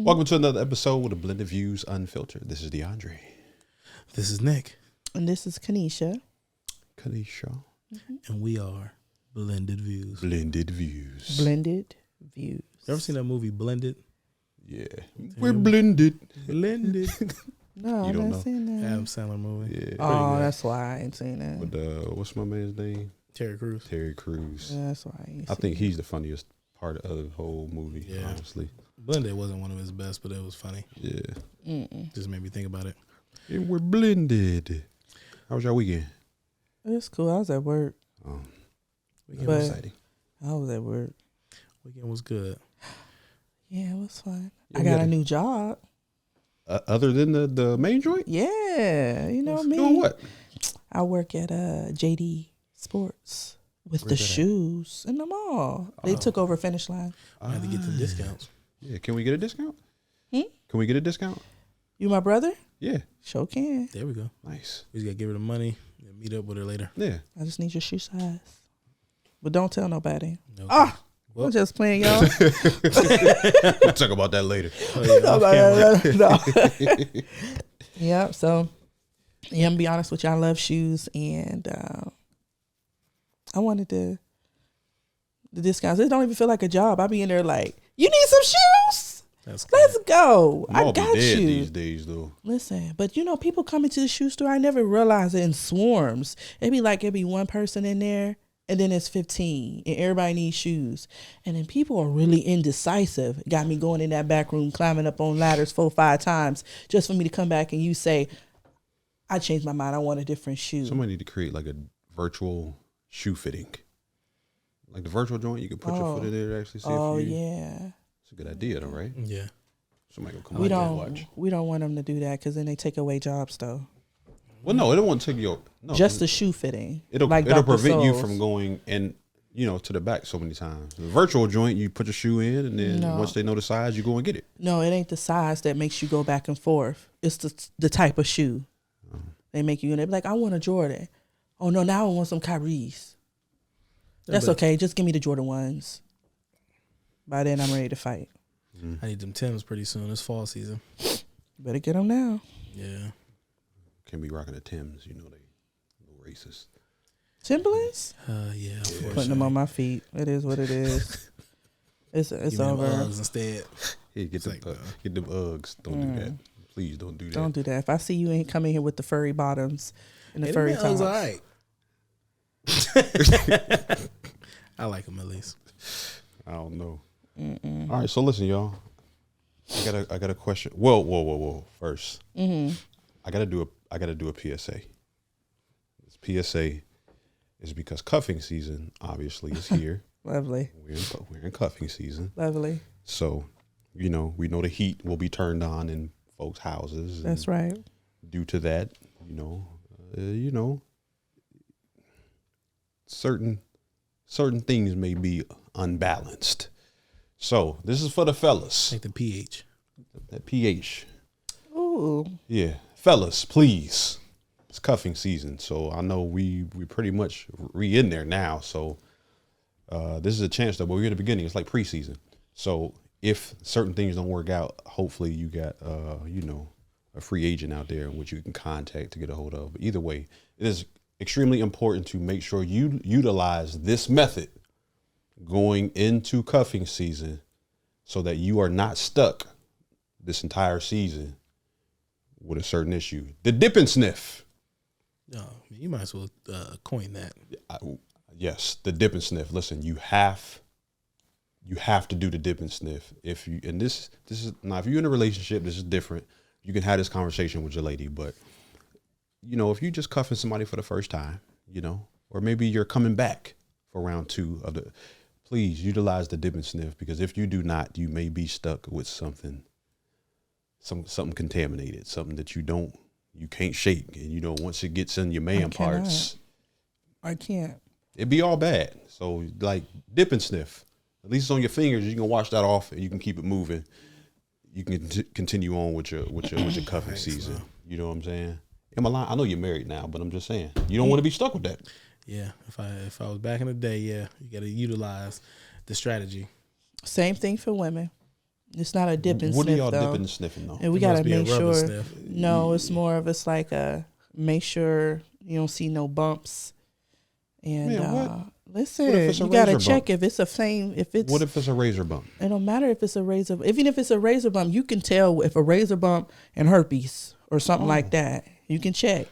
Welcome to another episode with the Blended Views Unfiltered. This is DeAndre. This is Nick. And this is Kanisha. And we are Blended Views. Blended Views. Blended Views. You ever seen that movie Blended? Yeah. We're blended. Blended. No, You I'm don't not saying that. Adam Sandler movie. Yeah. Oh, that's why I ain't seen that. But what's my man's name? Terry Crews. Terry Crews. Yeah, that's why I ain't I seen think he's the funniest part of the whole movie, Yeah. honestly. Blended wasn't one of his best, but it was funny. Yeah. it. Just made me think about it. And we're blended. How was your weekend? It's cool. I was at work. Weekend But- was, Exciting. I was at work. weekend was good. Yeah, it was fun. Yeah, I we got had a new job. Other than the main joint? Yeah, you know me. Doing what? I work at JD Sports with Where's the that at? shoes in the mall. They Oh. took over Finish Line. I had to get the discounts. Yeah. Can we get a discount? Hmm? Can we get a discount? You my brother? Yeah. Sure can. There we go. Nice. We just got to give her the money and meet up with her later. Yeah. I just need your shoe size. But don't tell nobody. Okay. Ah, Well- I'm just playing, y'all. We'll talk about that later. Oh, yeah, off camera. No. Yep. So, yeah, I'm gonna be honest with you. I love shoes, and I wanted the discounts. It don't even feel like a job. I be in there like, you need some shoes? That's good. Let's go. Mall I be got dead you. these days, though. Listen, but people come into the shoe store. I never realize it in swarms. It'd be one person in there, and then it's 15, and everybody needs shoes. And then people are really indecisive. Got me going in that back room, climbing up on ladders 4-5 times, just for me to come back and you say, I changed my mind. I want a different shoe. Somebody need to create like a virtual shoe fitting. Like the virtual joint, you can put your foot in there to actually see Oh, if you... yeah. It's a good idea, though, right? Yeah. Somebody will come We over and don't, watch. we don't want them to do that because then they take away jobs, though. Well, no, it won't take you... No, Just the shoe fitting. It'll like Dr. prevent you Souls. from going and, to the back so many times. The virtual joint, you put your shoe in, and then No. once they know the size, you go and get it. No, it ain't the size that makes you go back and forth. It's the type of shoe. They make you, and they be like, I want a Jordan. Oh, no, now I want some Kyrie's. That's but- okay. Just give me the Jordan 1s. By then, I'm ready to fight. I need them Timbs pretty soon. It's fall season. Better get them now. Yeah. Can't be rocking the Timbs, they a little racist. Timberlands? Yeah. Putting them on my feet. It is what it is. It's Give me them over. Uggs instead. Hey, get them Uggs. Don't do that. Please don't do that. Don't do that. If I see you ain't coming here with the furry bottoms and the Hey, furry them tops. Uggs all right. I like them at least. I don't know. All right, so listen, y'all. I got a question. Whoa. First, I gotta do a PSA. This PSA is because cuffing season obviously is here. Lovely. We're in cuffing season, Lovely. so we know the heat will be turned on in folks' houses. That's and right. Due to that, certain things may be unbalanced. So this is for the fellas. Like the pH. That pH. Ooh. Yeah. Fellas, please. It's cuffing season. So I know we pretty much in there now. So this is a chance that we're in the beginning. It's like preseason. So if certain things don't work out, hopefully you got a free agent out there in which you can contact to get a hold of. But either way, it is extremely important to make sure you utilize this method going into cuffing season so that you are not stuck this entire season with a certain issue. The dip and sniff. Oh, you might as well coin that. Yes, the dip and sniff. Listen, you have to do the dip and sniff. If you're in a relationship, this is different. You can have this conversation with your lady, but if you're just cuffing somebody for the first time, or maybe you're coming back for round 2 of please utilize the dip and sniff, because if you do not, you may be stuck with something contaminated, something that you can't shake. And once it gets in your man parts, I can't. it'd be all bad. So like dip and sniff, at least it's on your fingers. You can wash that off and you can keep it moving. You can continue on with your cuffing season. You know what I'm saying? Am I lying? I know you're married now, but I'm just saying you don't want to be stuck with that. Yeah, if I was back in the day, yeah, you got to utilize the strategy. Same thing for women. It's not a dip and What sniff are y'all though. dipping and sniffing though? And we It gotta must be a make rubber sure. sniff. No, it's more of it's like a make sure you don't see no bumps. And Man, what? listen, What if it's a you gotta razor check bump? if it's a same. If it's What if it's a razor bump? it don't matter if it's a razor. Even if it's a razor bump, you can tell if a razor bump and herpes or something like that. You can check.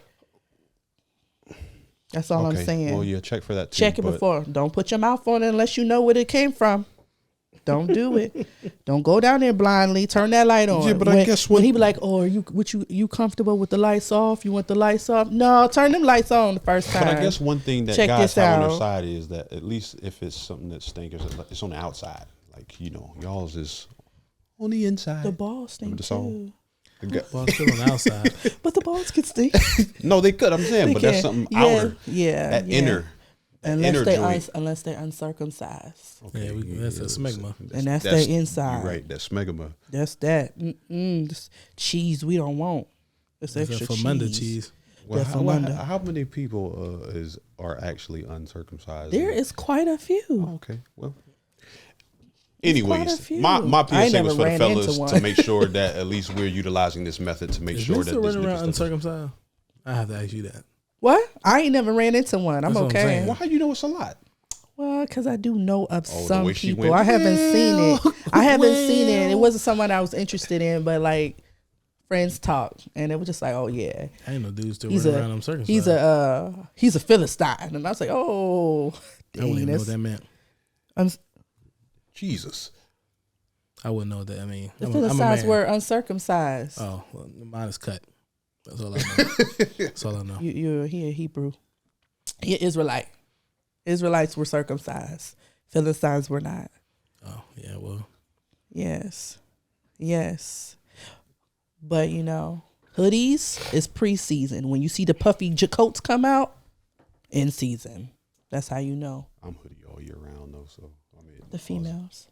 That's all I'm saying. Well, yeah, check for that too. Check it before. Don't put your mouth on it unless you know where it came from. Don't do it. Don't go down there blindly. Turn that light on. Yeah, but I guess when what- he be like, "Oh, you comfortable with the lights off? You want the lights off? No, turn them lights on the first time." But I guess one thing that Check guys this have on their out. side is that at least if it's something that stinks, it's on the outside. Like, y'all's is on the inside. the balls stink the song. too. Well, still on the outside. But the balls could stink. No, they could. I'm saying, They but that's can. something Yeah, outer. yeah, That yeah. inner. Unless they're uncircumcised. Yeah, that's a smegma. And that's their inside. You're right. That's smegma. That's that. This cheese we don't want. It's That's extra a Fermunda cheese. Well, That's how, Fermunda. how many people are actually uncircumcised? There is quite a few. Oh, okay. Well. quite a Anyways, few. my I ain't PSA was never for the ran into fellas one. to make sure that at least we're utilizing this method to make Is sure men that still this running around nigga stuff. uncircumcised? I have to ask you that. What? I ain't never ran into one. I'm That's what I'm okay. saying. Well, how you know it's a lot? Well, because I do know of Oh, the some way she people. went, I haven't seen it. I haven't seen it. It well. wasn't someone I was interested in, but like friends talked, and it was just like, oh yeah, I ain't no dude still he's running a around uncircumcised. he's a Philistine, and I was like, oh, I wouldn't even know what dang, that meant. Jesus. I wouldn't know what that. I mean, the I'm a Philistines man. were uncircumcised. Oh, well, mine is cut. That's all I know. That's all I know. You're he a Hebrew. He Israelite. Israelites were circumcised. Philistines were not. Oh, yeah, well. Yes. Yes. But hoodies is preseason. When you see the puffy coats come out, in season. That's how you know. I'm hoodie all year round though, so I mean The females.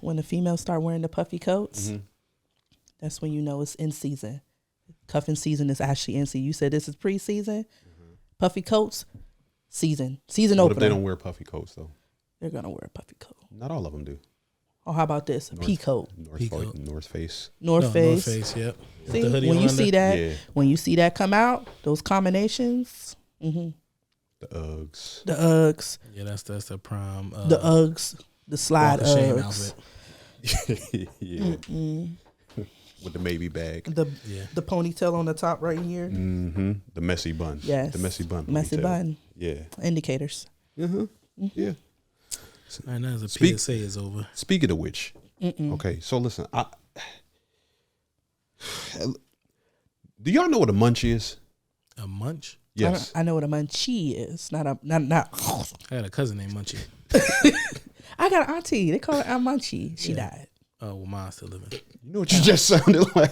When the females start wearing the puffy coats, Mm-hmm. that's when you know it's in season. Cuffing season is actually in season. You said this is preseason. Puffy coats, season What if opener. they don't wear puffy coats though? They're gonna wear a puffy coat. Not all of them do. Or how about this? A pea coat. North Face. North Face. North Face, yep. With See, the hoodie when on you under. see that, Yeah. when you see that come out, those combinations, The Uggs. the Uggs, Yeah, that's the prime. the Uggs, the slide Walk of Shame Uggs, outfit. Yeah. With the maybe bag. the Yeah. the ponytail on the top right here. Mm-hmm. The messy bun. Yes, The messy bun. messy ponytail. bun Yeah. indicators. Uh-huh. Yeah. All right, now the Speak- PSA is over. Speaking of which, okay, so listen, do y'all know what a munch is? A munch? Yes. I know what a munchie is. Not. I got a cousin named Munchy. I got an auntie. They call her Aunt Munchie. She died. Oh, well, mine's still living. You know what you just sounded like?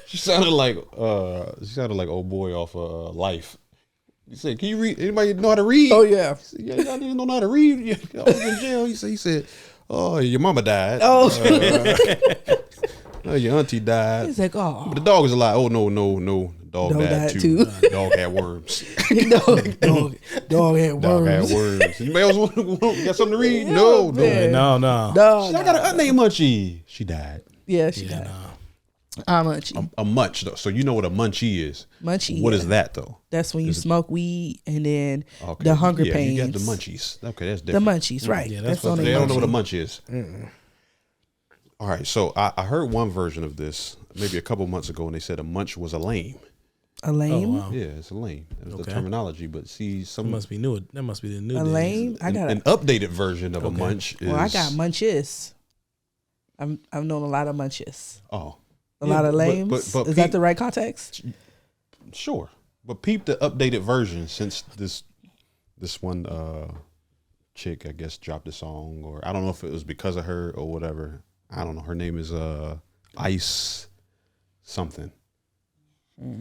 She sounded like old boy off Life. He said, "Can you read? Anybody know how to read?" Oh yeah. He said, yeah, y'all didn't know how to read. Yeah, I was in jail. He said, "Oh, your mama died. Oh. Your auntie died. He's like, oh, But the dog is alive." Oh no. The dog Dog died died too. too. The dog had worms. dog had Dog had worms. worms. Anybody else got something to read? No. man. No. Dog. I got an aunt named Munchie. She died. Yeah, she Yeah, died. no. Aunt Munchie. A munch though. So you know what a munchie is. Munchie. What yeah. is that though? That's when you smoke weed and then Okay. the hunger yeah, pains. You got the munchies. Okay, that's The different. munchies, right? Yeah, that's that's what only They don't know what a munchie. munch is. All right, so I heard one version of this maybe a couple months ago, and they said a munch was a lame. A lame. Oh, wow. Yeah, it's a lame. That's the Okay. terminology. But see, That some must be new. That must be the new A days. lame. I got an updated version of a munch is. Well, I got munches. I've known a lot of munches. Oh, A yeah, lot of but- lames. but Is that peep- the right context? Sure, but peep the updated version since this one chick I guess dropped a song, or I don't know if it was because of her or whatever. I don't know. Her name is Ice something.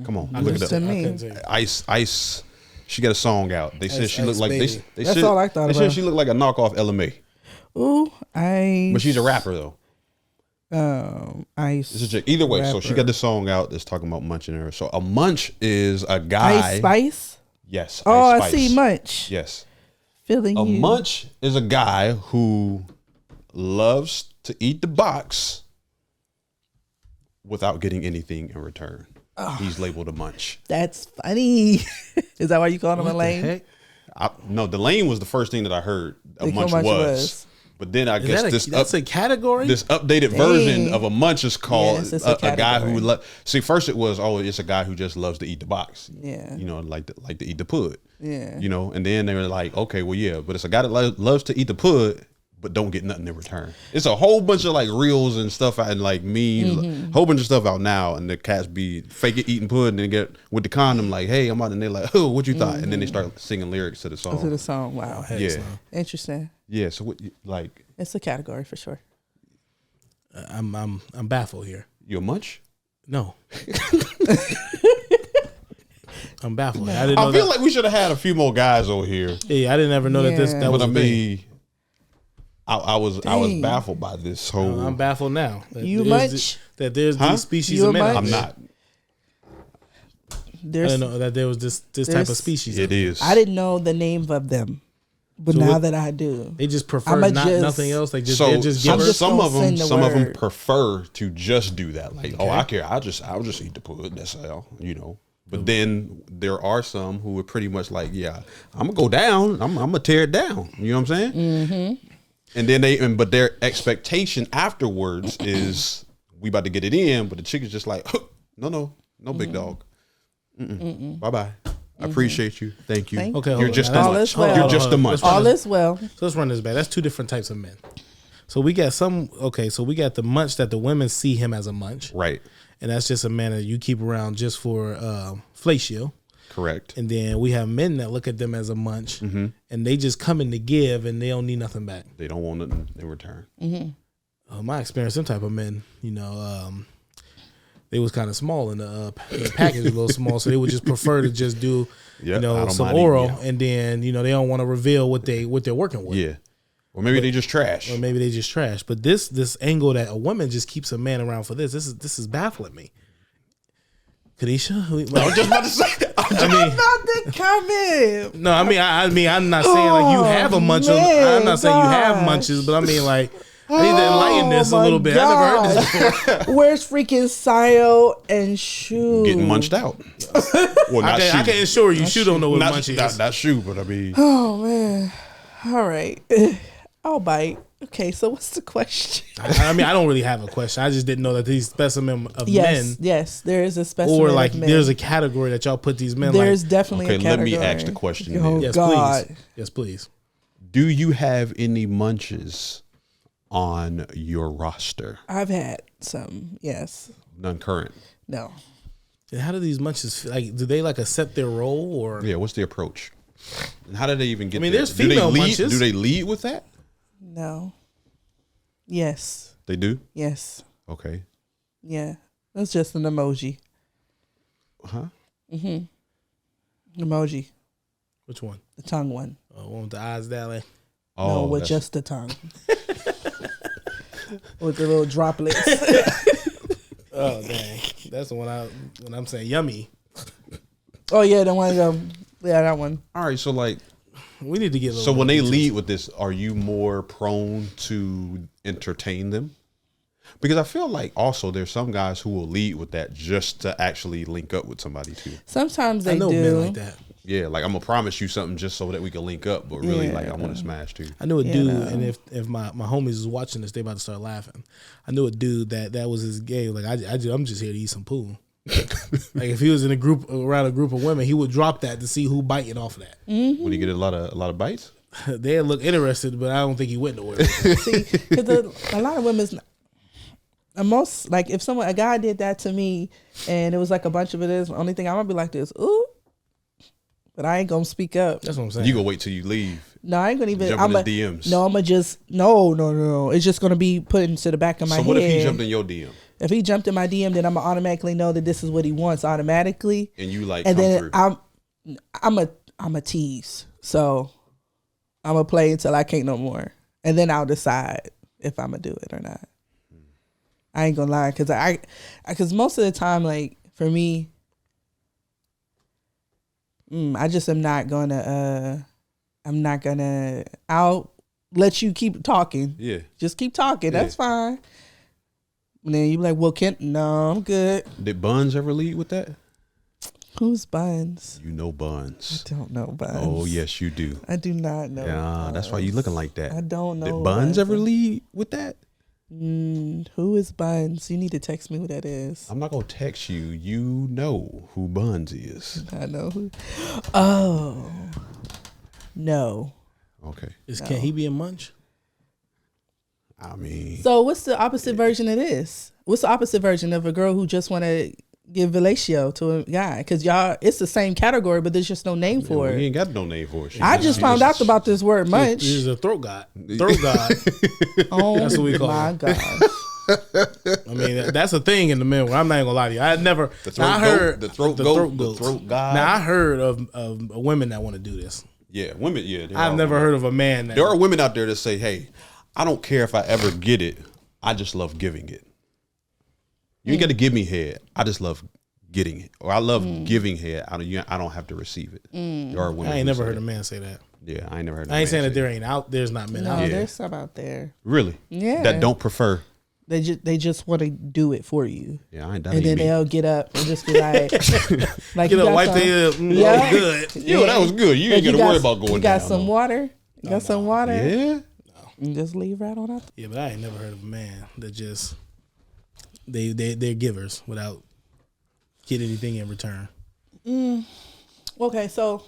Come on, I look couldn't it to up. say- I me. couldn't say. Ice. She got a song out. They said Ice- she looked Ice like Baby. they That's said, all I thought They said about. she looked like a knockoff LMA, Ooh, but she's a rapper though. Ice. It's a chick. Either way, so she rapper. got this song out that's talking about munching her. So a munch is a guy. Ice Spice. Yes. Oh, Ice I see Spice. Munch. Yes. Feeling A you. munch is a guy who loves to eat the box without getting anything in return. He's labeled a munch. That's funny. Is that why you called him a lame? Heck? No, the lame was the first thing that I heard a Think munch how much it was. But then I guess That's a category. this updated version of a munch is called Yes, it's a a guy who category. see first it was it's a guy who just loves to eat the box. Yeah. You know, like to eat the pud. Yeah. You know, and then they were like, okay, well yeah, but it's a guy that loves to eat the pud but don't get nothing in return. It's a whole bunch of like reels and stuff out and like memes, whole bunch of stuff out now, and the cats be fake it eating pud and then get with the condom like, hey, I'm out, and they're like, oh, what you thought? And then they start singing lyrics to the song. To the song. Wow. Yeah. Interesting. Yeah, so what like It's a category for sure. I'm baffled here. you a munch? No. I'm baffled. I didn't know I feel that. like we should have had a few more guys over here. Yeah, I didn't ever know that Yeah. that was But I a thing. mean, I was Dang. baffled by this whole. I'm baffled now. That You there's munch? that there's Huh? these species You of men. munch? out I'm there. not. I There's didn't know that there was this type there's- of species. It is. I didn't know the name of them. But So now what- that I do. They just prefer I'ma not just- nothing else. They just So, they're just so I'm givers. just some gonna of them, send the some of them word. prefer to just do that. Like, oh, Okay. I care. I'll just eat the pud. That's all. You know. But then there are some who are pretty much like, yeah, I'm gonna go down. I'm gonna tear it down. You know what I'm saying? Mm-hmm. And then but their expectation afterwards is we about to get it in, but the chick is just like, no, big dog. Bye bye. I appreciate you. Thank you. Thank Okay, You're hold on. just a Now, All munch. is well. You're just a munch. Let's All is well. So let's run this back. That's two different types of men. So we got so we got the munch that the women see him as a munch. Right. And that's just a man that you keep around just for fellatio. Correct. And then we have men that look at them as a munch and they just come in to give and they don't need nothing back. They don't want nothing in return. My experience, some type of men, they was kind of small in the package, a little small, so they would just prefer to just do, Yeah, I don't some mind oral, eating, yeah. and then they don't want to reveal what they're working with. Yeah. Or maybe they just trash. Or maybe they just trash. But this angle that a woman just keeps a man around for this is baffling me. Kadisha, I was just about to say. Not the comment. no, I mean, I'm not saying like you have a munch. man, I'm not saying you have gosh. munches, but I mean like I need to enlighten this a my little bit. I never heard this before. Where's freaking Sayo and Shu? Getting munched out. Well, not I can shoe. assure you, you don't know what a Not, munch is. not shoe, but I mean, Oh man. All right. I'll bite. Okay, so what's the question? I mean, I don't really have a question. I just didn't know that these specimen of men, Yes, there is a specimen or like of men. there's a category that y'all put these men. There's like, definitely okay, a let category. me ask the question Oh then. yes, God. please, yes, please. Do you have any munches on your roster? I've had some. Yes. None current. No. And how do these munches feel? Like? Do they like accept their role, or Yeah, what's the approach? And how do they even get I mean, there? there's female do they lead, munches. Do they lead with that? No. Yes. They do? Yes. Okay. Yeah. That's just an emoji. Huh? Emoji. which one? The tongue one. One with the eyes down there. No, with that's- just the tongue. With the little droplets. Oh dang, that's the one when I'm saying yummy. Oh yeah, the one. Yeah, that one. all right. So like, We need to get a little so when more they details. lead with this, are you more prone to entertain them? Because I feel like also there's some guys who will lead with that just to actually link up with somebody too. Sometimes I they know do. men like that. Yeah, like I'm gonna promise you something just so that we can link up, but really, Yeah. like I want to smash too. I knew a Yeah, dude, no. and if my homies is watching this, they about to start laughing. I knew a dude that was his game. Like I'm just here to eat some poo. Like if he was in a group around a group of women, he would drop that to see who biting off of that. Mm-hmm. Would he get a lot of bites? They look interested, but I don't think he went nowhere. See, because a lot of women's. Most like if a guy did that to me, and it was like a bunch of it is the only thing I'm gonna be like this. Ooh. But I ain't gonna speak up. That's what I'm saying. You gonna wait till you leave? No, I ain't gonna even. Jump in his DMs. No, I'm gonna just no. It's just gonna be put into the back of my So head. what if he jumped in your DM If he jumped in my DM, then I'm gonna automatically know that this is what he wants automatically, and you like and come then through? I'm a tease. So I'm gonna play until I can't no more, and then I'll decide if I'm gonna do it or not. I ain't gonna lie, because most of the time, like for me, I just am not gonna I'm not gonna. I'll let you keep talking. Yeah. Just keep talking. Yeah. That's fine. And then you be like, well, no, I'm good. Did Buns ever lead with that? Who's Buns? You know Buns. I don't know Buns. Oh, yes, you do. I do not know. Yeah, that's why you looking like that. I don't know. Did Buns ever lead with that? Who is Buns? You need to text me who that is. I'm not gonna text you. You know who Buns is. I know who. Oh, no. Okay. Can he be a munch? I mean, So what's the opposite version of this? What's the opposite version of a girl who just want to give fellatio to a guy? Because y'all, it's the same category, but there's just no name for we it. ain't got no name for it. I just found out about this word munch. He's a throat god. Throat god. Oh That's what we call my it. gosh. I mean, that's a thing in the middle. I'm not even gonna lie to you. I had never. The throat I goat, heard the throat the goat, throat the goats. throat god. Now I heard of women that want to do this. Yeah, women. Yeah, I've never heard of a man that. There are women out there that say, "Hey, I don't care if I ever get it. I just love giving it. You ain't got to give me head. I just love getting it, or I love giving head. I don't have to receive it." There are women. I ain't who never say heard that. a man say that. Yeah, I ain't never heard. I ain't saying that there's not men No, out there. there's some out there. Really. Yeah. That don't prefer. They just want to do it for you. Yeah, I ain't. That And ain't then me. they'll get up and just be like, Get you up, got wipe some- their Yeah. good. Yo, that was good. You ain't Like, got to worry about going You got down. some though. water? You got some water? Yeah. And just leave right on out. Yeah, but I ain't never heard of a man that just they're givers without getting anything in return. Okay, so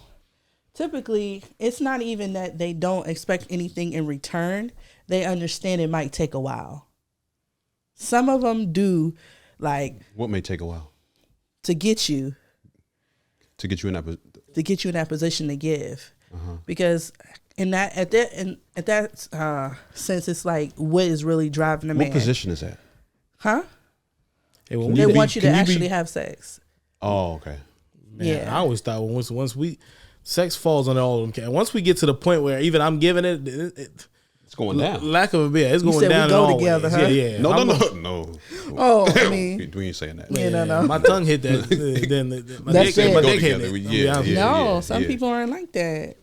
typically it's not even that they don't expect anything in return. They understand it might take a while. Some of them do, like, What may take a while to get you to get you in that? in that position to give, because in that at that sense, it's like what is really driving the What man, position is that? huh? Hey, when They we want you to can actually have sex. Oh, okay. Man, Yeah. I always thought once we sex falls under all of them. Once we get to the point where even I'm giving it It's going down. lack of a bit, it's going said we down. go in all together, ways. huh? Yeah. No, I'm no. Oh, I mean, We ain't saying that. Yeah, no. My tongue hit that. Then my That's dick, it. my Go dick hit together. it. Yeah, yeah. no, some people aren't like that.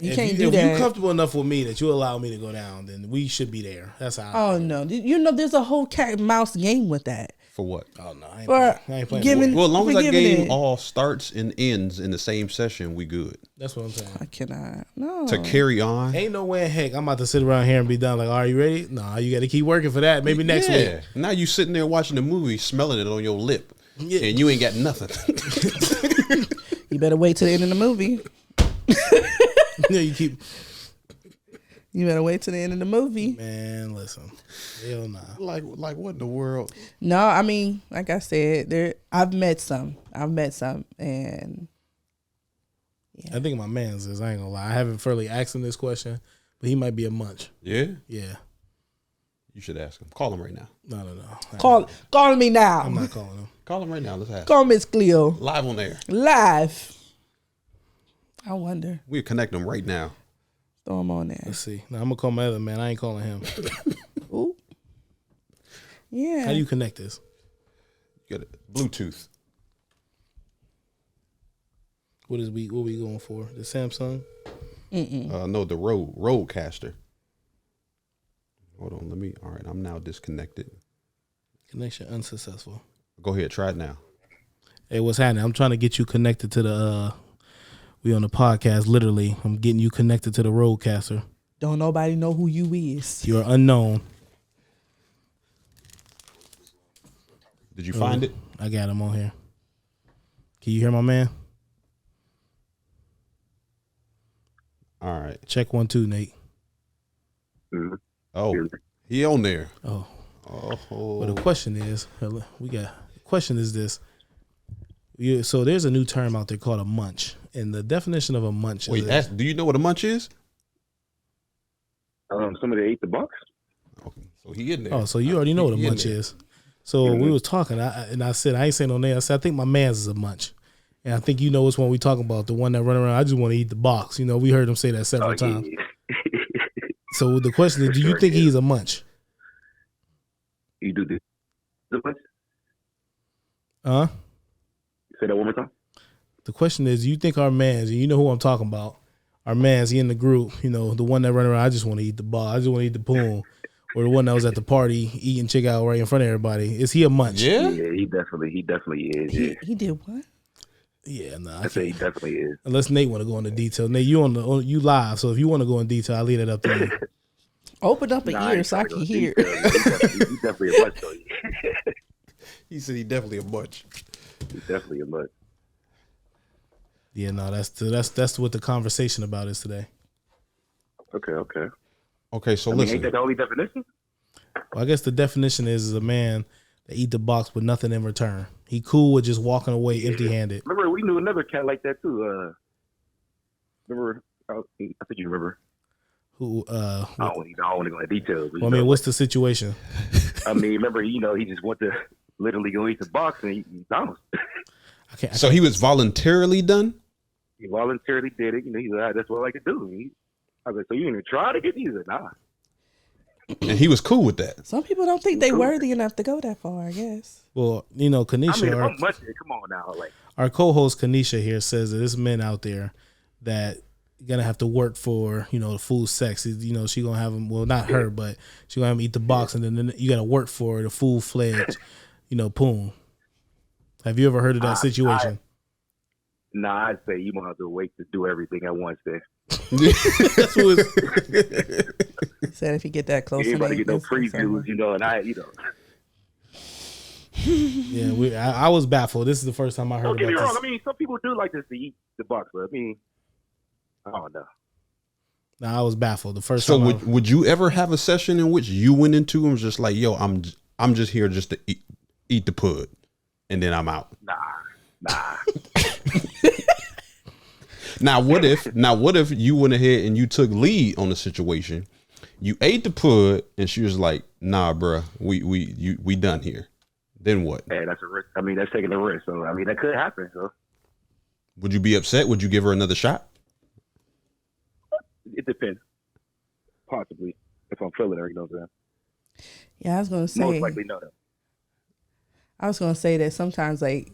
You can't do if that. you're comfortable enough with me that you allow me to go down, then we should be there. That's how. Oh no, you know there's a whole cat and mouse game with that. For what? Oh no, I ain't, For I ain't playing. giving- Well, as long as for that giving game it. all starts and ends in the same session, we good. That's what I'm saying. I cannot. No. To carry on. Ain't no way in heck I'm about to sit around here and be done. Like, are you ready? Nah, you got to keep working for that. Maybe next week. Now you sitting there watching the movie, smelling it on your lip, Yeah. and you ain't got nothing. You better wait till the end of the movie. Yeah, you keep. You better wait till the end of the movie. Man, listen, hell nah. like what in the world? No, I mean, like I said, I've met some, and I think my man's is. I ain't gonna lie. I haven't fully asked him this question, but he might be a munch. Yeah, Yeah. you should ask him. Call him right now. No. call me now. I'm not calling him. Call him right now. Let's ask. Call Miss Cleo Live on air. live. I wonder. We'll connect him right now. Throw him on there. Let's see. Now I'm gonna call my other man. I ain't calling him. Ooh. Yeah. How do you connect this? Get it. Bluetooth. What we going for? The Samsung? No, the Rodecaster. Hold on, let me. All right, I'm now disconnected. Connection unsuccessful. Go ahead, try it now. Hey, what's happening? I'm trying to get you connected to the we on the podcast, literally. I'm getting you connected to the Rodecaster. Don't nobody know who you is. You're unknown. Did you find it? I got him on here. Can you hear my man? All right. Check 1 2, Nate. Oh, he on there. Oh. Oh, Well, the question is, this. So there's a new term out there called a munch. And the definition of a munch wait. is Do you know what a munch is? Somebody ate the box. Okay, so he in there. Oh, so you already know what a He in munch there. is. So we was talking, and I said, I ain't saying no name. I said, I think my man's is a munch. And I think you know which one we talking about, the one that run around, I just want to eat the box. You know, we heard him say that several times. So the question is, do you think he's a munch? You do this. The box? Huh? Say that one more time. The question is, do you think our mans, and you know who I'm talking about, our man's he in the group, you know, the one that run around, I just want to eat the ball, I just want to eat the poon, or the one that was at the party eating chick out right in front of everybody. Is he a munch? Yeah. Yeah, he definitely is. Yeah. He did what? Yeah, no, I say he definitely is. unless Nate want to go into detail. Nate, you live, so if you want to go in detail, I'll leave that up to you. Open up an I ear ain't so I trying to can go hear. detail. He definitely a much though. He said he definitely a bunch. He's definitely a much. Yeah, no, that's what the conversation about is today. Okay. Okay, so I mean, listen. ain't that the only definition? Well, I guess the definition is a man that eat the box with nothing in return. He cool with just walking away empty-handed. Remember, we knew another cat like that too. Remember? I think you remember. Who? I don't want to go into details. But Well, I mean, what's the situation? I mean, remember, he just went to literally go eat the box and he bounced. So he was voluntarily done? He voluntarily did it. He's like, that's what I like to do. I was like, so you even try to get these? Or nah. And he was cool with that. Some people don't think they worthy enough to go that far, I guess. Well, you know, Kanisha, I mean, if I'm much, come on now. Like, our co-host Kanisha here says that there's men out there that gonna have to work for, you know, the full sex. You know, she gonna have them. Well, not her, but she gonna have them eat the box, and then you gotta work for the full-fledged, you know, poon. Have you ever heard of that situation? nah, I'd say you gonna have to wait to do everything at once. There, That's what He said if you get that close, you ain't about to get no it's over. previews, yeah, I was baffled. This is the first time I heard Don't get me about wrong. this. I mean, some people do like this to eat the box, but I mean, I don't know. Nah, I was baffled the first So time. would you ever have a session in which you went into and was just like, yo, I'm just here just to eat the pud, and then I'm out? Nah. Now what if you went ahead and you took lead on the situation? You ate the pud and she was like, nah, bruh, we done here. Then what? Hey, that's a risk. I mean, that's taking a risk. So I mean, that could happen. So Would you be upset? Would you give her another shot? it depends. Possibly, if I'm feeling her, you know what I'm saying? Yeah, I was gonna say. Most likely, no. I was gonna say that sometimes like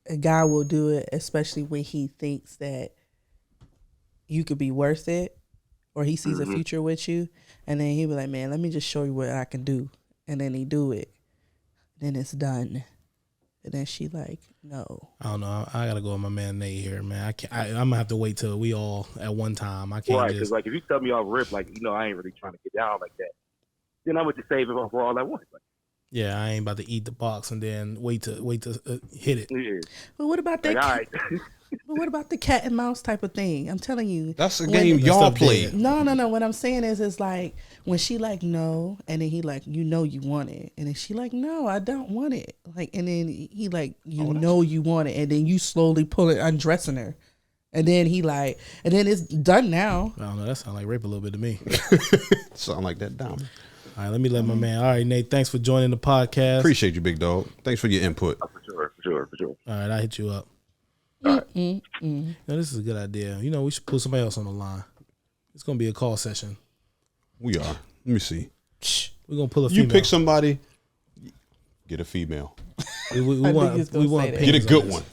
a guy will do it, especially when he thinks that you could be worth it, or he sees a future with you, and then he'll be like, "Man, let me just show you what I can do," and then he do it, then it's done, and then she like, "No." I don't know. I gotta go with my man Nate here, man. I'm gonna have to wait till we all at one time. I can't Right, just because like if you tell me off rip, like I ain't really trying to get down like that, then I'm going to save it for all at once. Like, yeah, I ain't about to eat the box and then wait to hit it. yeah. But what about that? Like, all right. But what about the cat and mouse type of thing? I'm telling you, That's a when- game y'all stuff play. dead. No. What I'm saying is, it's like when she like no, and then he like, you want it, and then she like, no, I don't want it. Like, and then he like, you want it, and then you slowly pull it, undressing her, and then he like, and then it's done now. I don't know. That sounds like rape a little bit to me. Something like that, Dom. All right, let me let my man. All right, Nate, thanks for joining the podcast. Appreciate you, big dog. Thanks for your input. For sure. All right, I'll hit you up. All right. Now, this is a good idea. You know, we should put somebody else on the line. It's gonna be a call session. We are. Let me see. We're gonna pull a You female. pick somebody. Get a female. We I want think he's gonna say that. Get a opinions on good this. one.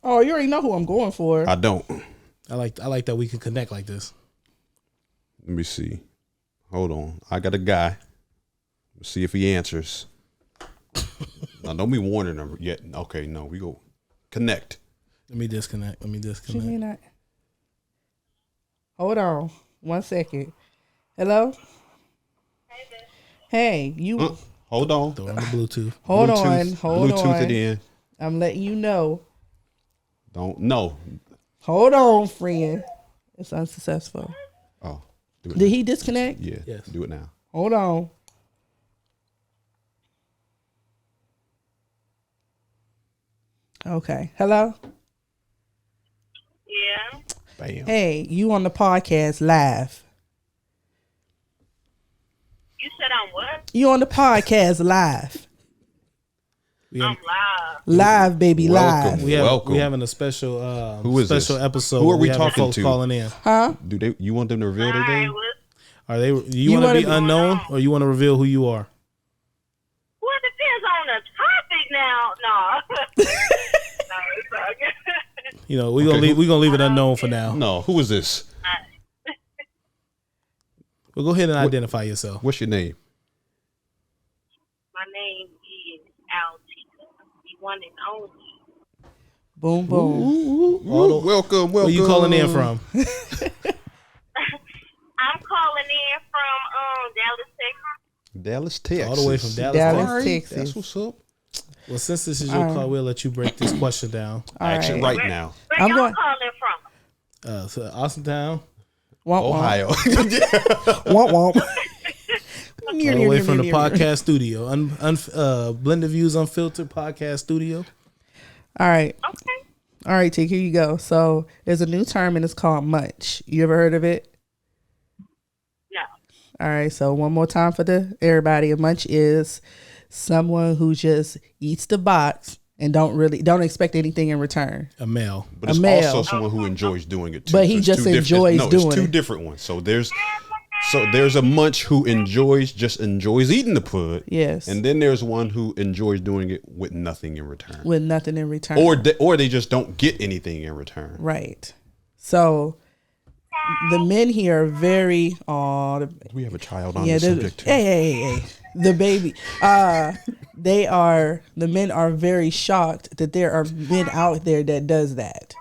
Oh, you already know who I'm going for. I don't. I like that we can connect like this. Let me see. Hold on. I got a guy. Let's see if he answers. Now, don't be warning him yet. Okay, no, we go connect. Let me disconnect. She may not. Hold on 1 second. Hello. Hey, you. Hold on. Throw on the Bluetooth. Hold Bluetooth on. it in. I'm letting you know. Don't. No. Hold on, friend. It's unsuccessful. Oh. Do it Did now. he disconnect? Yeah. Yes. Do it now. Hold on. Okay. Hello. Yeah. Bam. Hey, you on the podcast live? You said I'm what? You on the podcast live? We I'm have, live. Live, baby, Welcome. live. Welcome. we having a special Who is special this? episode. Who are we having talking folks to? calling in? Huh? Do they? You want them to reveal their All right, name? what? Are they? You You want to wanna be be- unknown, or you want to reveal who you are? Well, it depends on the topic now. No. No, it's okay. You know, we gonna leave it unknown for now. No. Who is this? All Well, go ahead and identify yourself. What's your name? My name is Altika, the one and only. Boom, boom. Welcome. Where you calling in from? I'm calling in from Dallas, Texas. Dallas, Texas. All the way from Dallas, Dallas, Texas. Texas. That's what's up. Well, since this is your call, we'll let you break this question down. Action right now. Where I'm y'all going- calling from? So Austintown, Womp, Ohio. womp, womp. all the way from the podcast studio, Blended Views Unfiltered podcast studio. All right. Okay. All right, T, here you go. So there's a new term and it's called munch. You ever heard of it? No. All right, so one more time for everybody. A munch is someone who just eats the box and don't expect anything in return. A male. But it's A male. also someone who enjoys doing it too. But he it's just two different- enjoys no, doing it's two it. different ones. So there's a munch who enjoys eating the pud. Yes. And then there's one who enjoys doing it with nothing in return. With nothing in return. Or they just don't get anything in return. Right. So the men here are very We have a child on yeah, the subject too. hey. The baby. The men are very shocked that there are men out there that does that.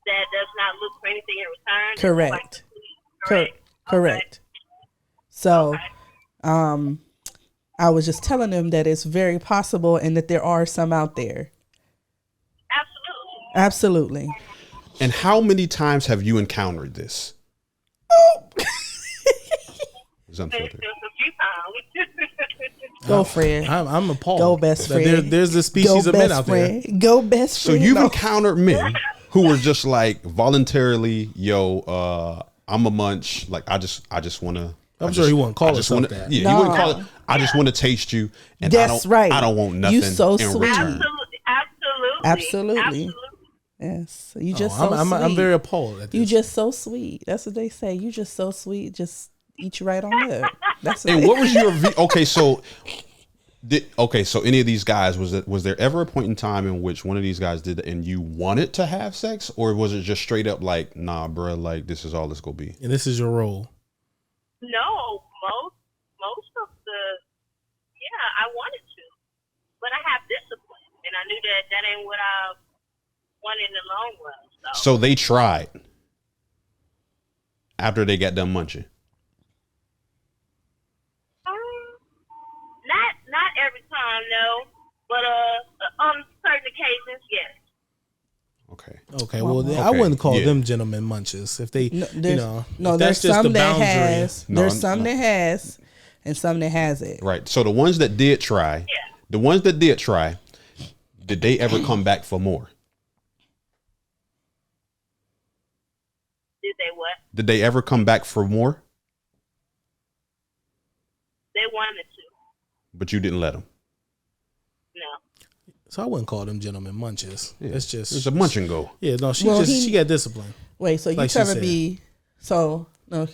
That does not look for anything in return. Correct. Correct. Correct. So, I was just telling them that it's very possible and that there are some out there. Absolutely. Absolutely. And how many times have you encountered this? It's unfiltered. Just a few times. Go, Fred. I'm appalled. Go, best that friend. There's a species of men out there. Go, best So friend. you've No. encountered men who were just like voluntarily, I'm a munch. Like I just want to. I'm sure he wouldn't call himself that. Yeah, No. he wouldn't call it. I just want to taste you, and That's right. I don't want nothing You so in sweet. return. Absolutely. Yes. You just so I'm sweet. very appalled at this. You just so sweet. That's what they say. You just so sweet. Just eat you right on up. That's And what was your okay? So, so any of these guys was there ever a point in time in which one of these guys did it and you wanted to have sex, or was it just straight up like, nah, bro, like this is all it's gonna be? And this is your role. No, most of I wanted to, but I have discipline, and I knew that ain't what I wanted in the long run. So they tried after they got done munching. Not every time, no, but on certain occasions, yes. Okay. Okay, well, then I Okay, wouldn't call yeah. them gentlemen munches. If they, No, if there's that's just some the that boundary. has. No, There's some no. that has, and some that has it. Right. So the ones that did try, did they ever come back for more? Did they what? Did they ever come back for more? They wanted to. But you didn't let them. No. So I wouldn't call them gentlemen munches. Yeah. It's just It's a munch and go. Yeah, no, she Well, she got discipline. Wait, so you Like she telling said. me? So no,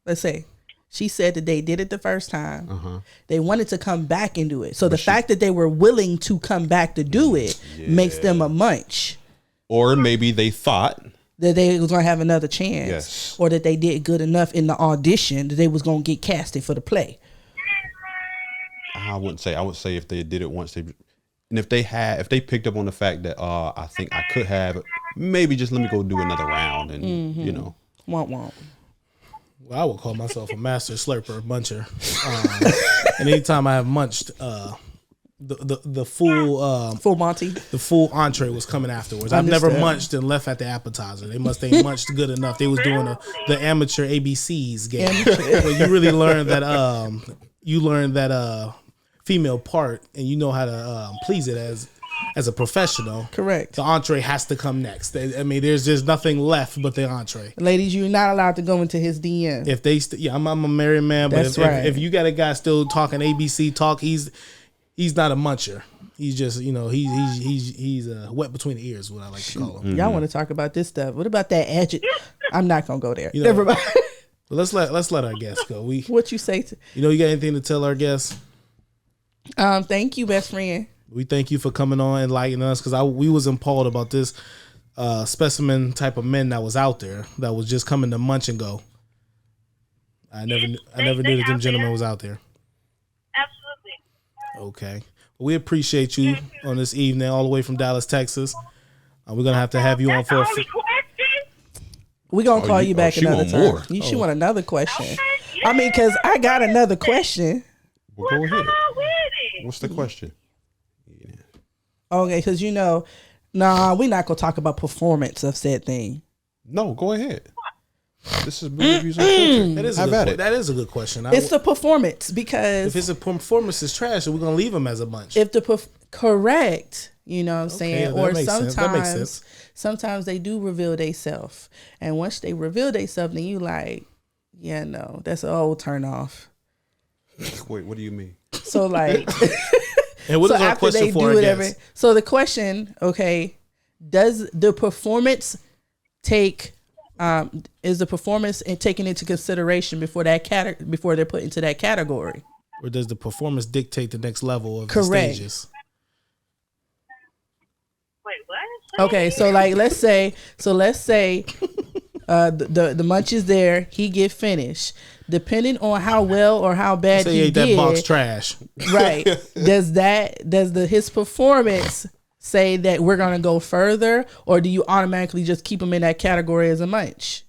let's say she said that they did it the first time. Uh-huh. They wanted to come back and do it. So the fact that they were willing to come back to do it makes them a munch. Or maybe they thought, That they was gonna have another chance, Yes. or that they did good enough in the audition that they was gonna get casted for the play. I would say if they did it once, and if they picked up on the fact that I think I could have, maybe just let me go do another round, and Womp womp. Well, I would call myself a master slurper muncher. And anytime I have munched, the full Full Monty. the full entree was coming afterwards. I've never Understood. munched and left at the appetizer. They must ain't munched good enough. They was doing the amateur ABCs game where you really learn that female part and you know how to please it as a professional. Correct. The entree has to come next. I mean, there's just nothing left but the entree. Ladies, you're not allowed to go into his DM. If they, I'm a married man, but That's if, right. if you got a guy still talking ABC talk, he's not a muncher. He's just, he's wet between the ears, what I like to call him. Y'all want to talk about this stuff? What about that adjective? I'm not gonna go there. know- Never mind. But let's let our guests go. What you say? You got anything to tell our guests? Thank you, best friend. We thank you for coming on and enlightening us because we was appalled about this. specimen type of men that was out there that was just coming to munch and go. I never knew that them gentlemen was out there. Absolutely. Okay. Well, we appreciate you on this evening, all the way from Dallas, Texas. We're gonna have to have you on for. That's the only question? We're going to call you back she another want time. more. She want another question. Okay, I mean, because I got another question. Well, go ahead. come on with it. What's the question? Okay, because we're not going to talk about performance of said thing. No, go ahead. This is movie reviews unfiltered. That is a good question. It's the performance because if his performance is trash, we're gonna leave him as a bunch. if the correct, you know what I'm saying, that or makes sense. That makes sense. sometimes they do reveal themselves, and once they reveal themselves, then you like, yeah, no, that's an old turn off. Wait, what do you mean? So like, And what so is our after question they for do our whatever, guest? so the question, okay, does the performance take? Is the performance and taken into consideration before before they're put into that category? Or does the performance dictate the next level of the Correct. stages? Wait, what? Okay, so like let's say the munch is there, he get finished. Depending on how well or how bad Say he ate that did, box trash. right? Does his performance say that we're gonna go further, or do you automatically just keep him in that category as a munch?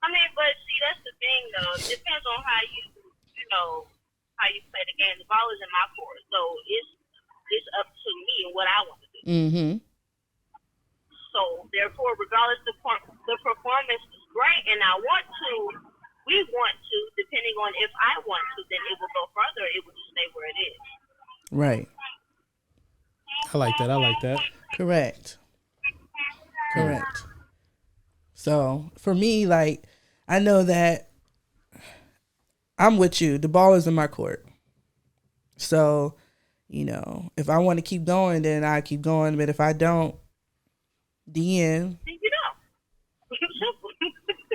I mean, but see, that's the thing, though. It depends on how how you play the game. The ball is in my court, so it's up to me and what I want to do. Mm-hmm. So therefore, regardless, the performance is great, and we want to, depending on if I want to, then it will go further. It will just stay where it is. Right. I like that. Correct. So for me, like, I know that I'm with you. The ball is in my court. So, if I want to keep going, then I keep going. But if I don't, the end. Then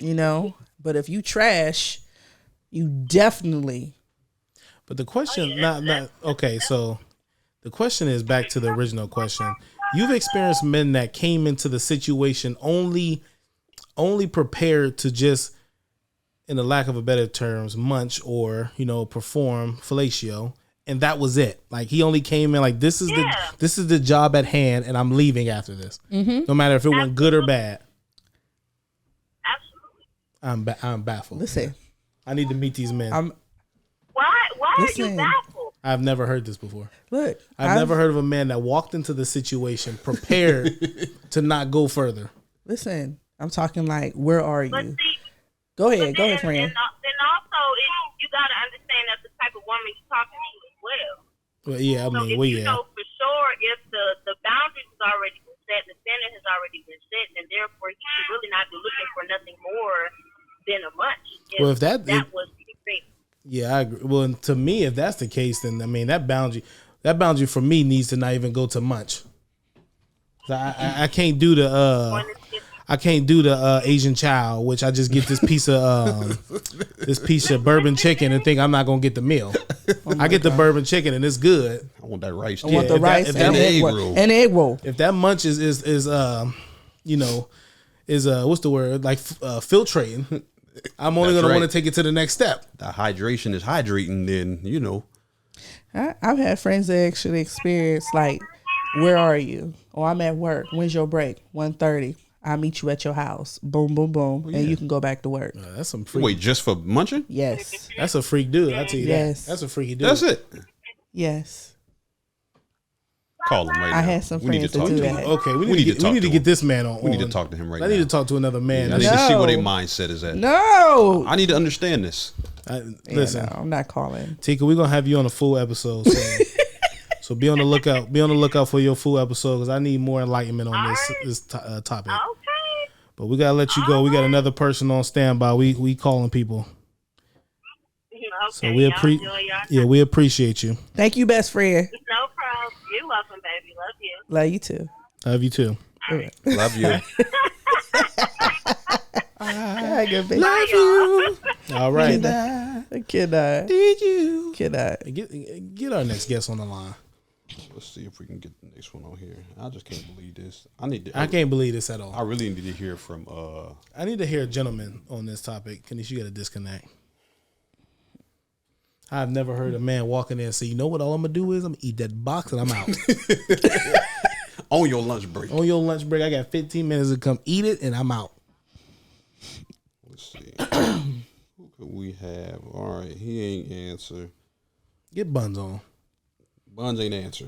you don't. But if you trash, you definitely. But the question, not okay. So the question is back to the original question. You've experienced men that came into the situation only prepared to just, in the lack of a better terms, munch or perform fellatio, and that was it. Like he only came in like this is the job at hand, and I'm leaving after this, no matter if it went good or bad. Absolutely. I'm baffled. Listen, I need to meet these men. Why are Listen. you baffled? I've never heard this before. look. I've never heard of a man that walked into the situation prepared to not go further. Listen, I'm talking like, where are you? But see, Go ahead, then friend. also, you got to understand that's the type of woman you're talking to as well. Well, yeah, I So mean, if well, you yeah. know for sure if the boundaries has already been set, the standard has already been set, and therefore you should really not be looking for nothing more than a munch. Well, if that was the thing. Yeah, I agree. Well, to me, if that's the case, then I mean that boundary for me needs to not even go to munch. I can't do the Asian chow, which I just get this piece of bourbon chicken and think I'm not gonna get the meal. I get the bourbon chicken and it's good. I want that rice. I want the rice if and that- the egg roll. And the egg roll. If that munch is what's the word, like filtrating, I'm only That's gonna right. want to take it to the next step. The hydration is hydrating, then I've had friends that actually experience like, where are you? Oh, I'm at work. When's your break? 1:30. I'll meet you at your house. Boom, boom, boom, and you can go back to work. That's some freak. wait, just for munching? Yes, That's a freak dude. I tell you Yes. that. That's a freaky dude. That's it. yes. Call him right now. I had some We need friends to that talk do to that. him. Okay, we We need need to to get, talk we need to to get him. this man on. We need to talk to him right I need now. to talk to another man. I need to see No. where their mindset is at. No, I need to understand this. Listen, no, I'm not calling. Tika, we're gonna have you on a full episode. So be on the lookout. Be on the lookout for your full episode because I need more enlightenment on this topic. Okay. But we gotta let you go. We got another person on standby. We calling people. Okay. So we we appreciate you. Thank you, best friend. No problem. You're welcome, baby. Love you. Love you too. Love you too. Love you. Love you. All right. Kid I. Did you Kid I. get our next guest on the line? let's see if we can get the next one on here. I just can't believe this. I can't believe this at all. I really need to hear from. I need to hear a gentleman on this topic. Kanish, you got to disconnect. I've never heard a man walk in there and say, "You know what? All I'm gonna do is I'm gonna eat that box and I'm out." On your lunch break. On your lunch break, I got 15 minutes to come eat it and I'm out. Let's see. Who could we have? All right, he ain't answer. Get Buns on. Buns ain't answer.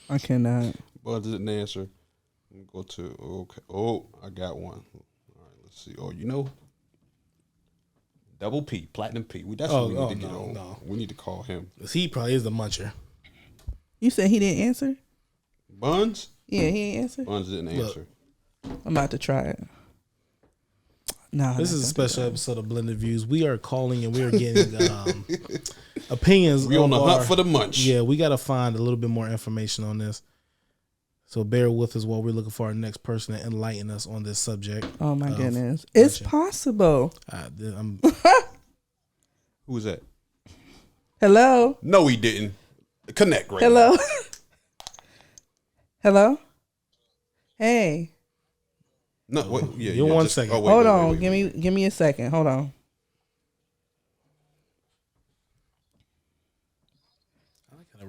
I cannot. Buns didn't answer. Let me go to okay. Oh, I got one. All right, let's see. Oh, you know, Double P, Platinum P. That's what we need to get on. No. We need to call him. He probably is the muncher. You said he didn't answer? Buns? Yeah, he didn't answer. Buns didn't answer. I'm about to try it. No, this is a special episode of Blended Views. We are calling and we are getting opinions. We on the hunt for the munch. Yeah, we got to find a little bit more information on this. So bear with us while we're looking for our next person to enlighten us on this subject. Oh my goodness, it's possible. Who was that? Hello. No, he didn't. Connect right Hello. now. Hello. Hey. No, wait, yeah. Give 1 second. Oh, Hold on. Give me a second. Hold on.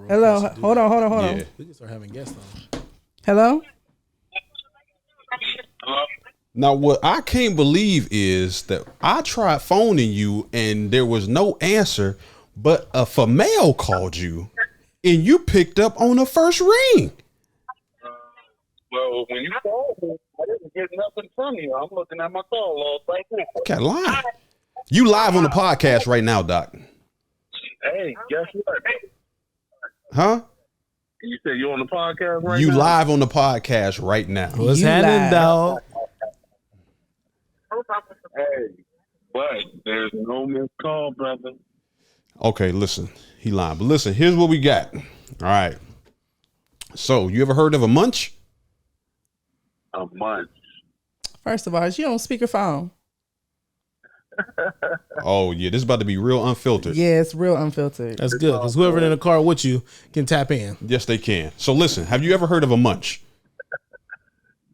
Hello. Hold on. We can start having guests on. Hello. Now, what I can't believe is that I tried phoning you and there was no answer, but a female called you and you picked up on the first ring. Well, when you called me, I didn't get nothing from you. I'm looking at my call log right now. Okay, lying. You live on the podcast right now, Doc. Hey, guess what? Huh? You said you on the podcast right now? You live on the podcast right now. What's You happening, live. dog? Hey, but there's no missed call, brother. Okay, listen. He lying. But listen, here's what we got. All right. So, you ever heard of a munch? A month. First of all, is you on speakerphone? Oh, yeah. This is about to be real unfiltered. Yeah, it's real unfiltered. That's good because whoever in the car with you can tap in. Yes, they can. So, listen. Have you ever heard of a munch?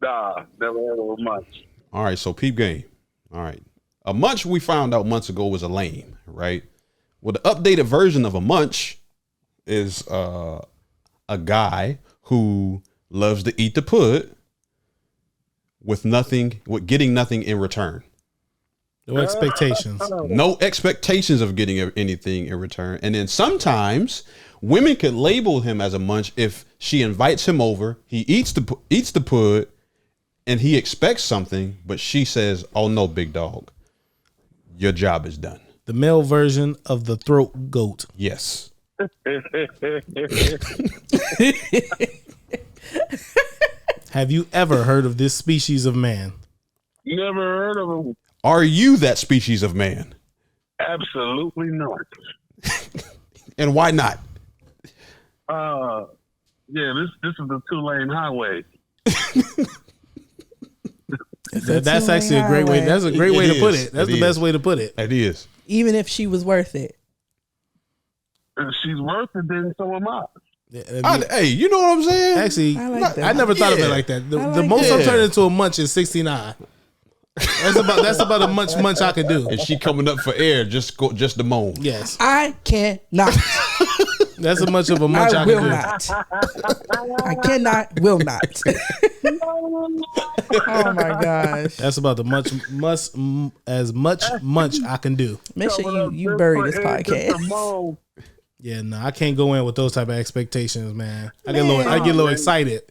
Nah, never heard of a month. All right, so peep game. All right. A munch we found out months ago was a lame, right? Well, the updated version of a munch is a guy who loves to eat the pud with getting nothing in return. No expectations. No expectations of getting anything in return. And then sometimes women could label him as a munch if she invites him over, he eats the pud, and he expects something, but she says, "Oh no, big dog, your job is done." The male version of the throat goat. Yes. Have you ever heard of this species of man? Never heard of him. Are you that species of man? Absolutely not. And why not? Yeah, this is the 2-lane highway. That's actually a great way. That's a great way to put it. That's the best way to put it. It is. Even if she was worth it. If she's worth it, then so am I. Hey, you know what I'm saying? Actually, I like that. I never thought of it like that. The like most that. I'm turning into a munch is 69. That's about a munch I could do. And she coming up for air, just the moan. Yes, I cannot. that's as much of a munch I I can will do. not. I cannot, will not. Oh my gosh. That's about as much munch I can do. Make sure you bury this podcast. Yeah, no, I can't go in with those type of expectations, man. I get a little excited.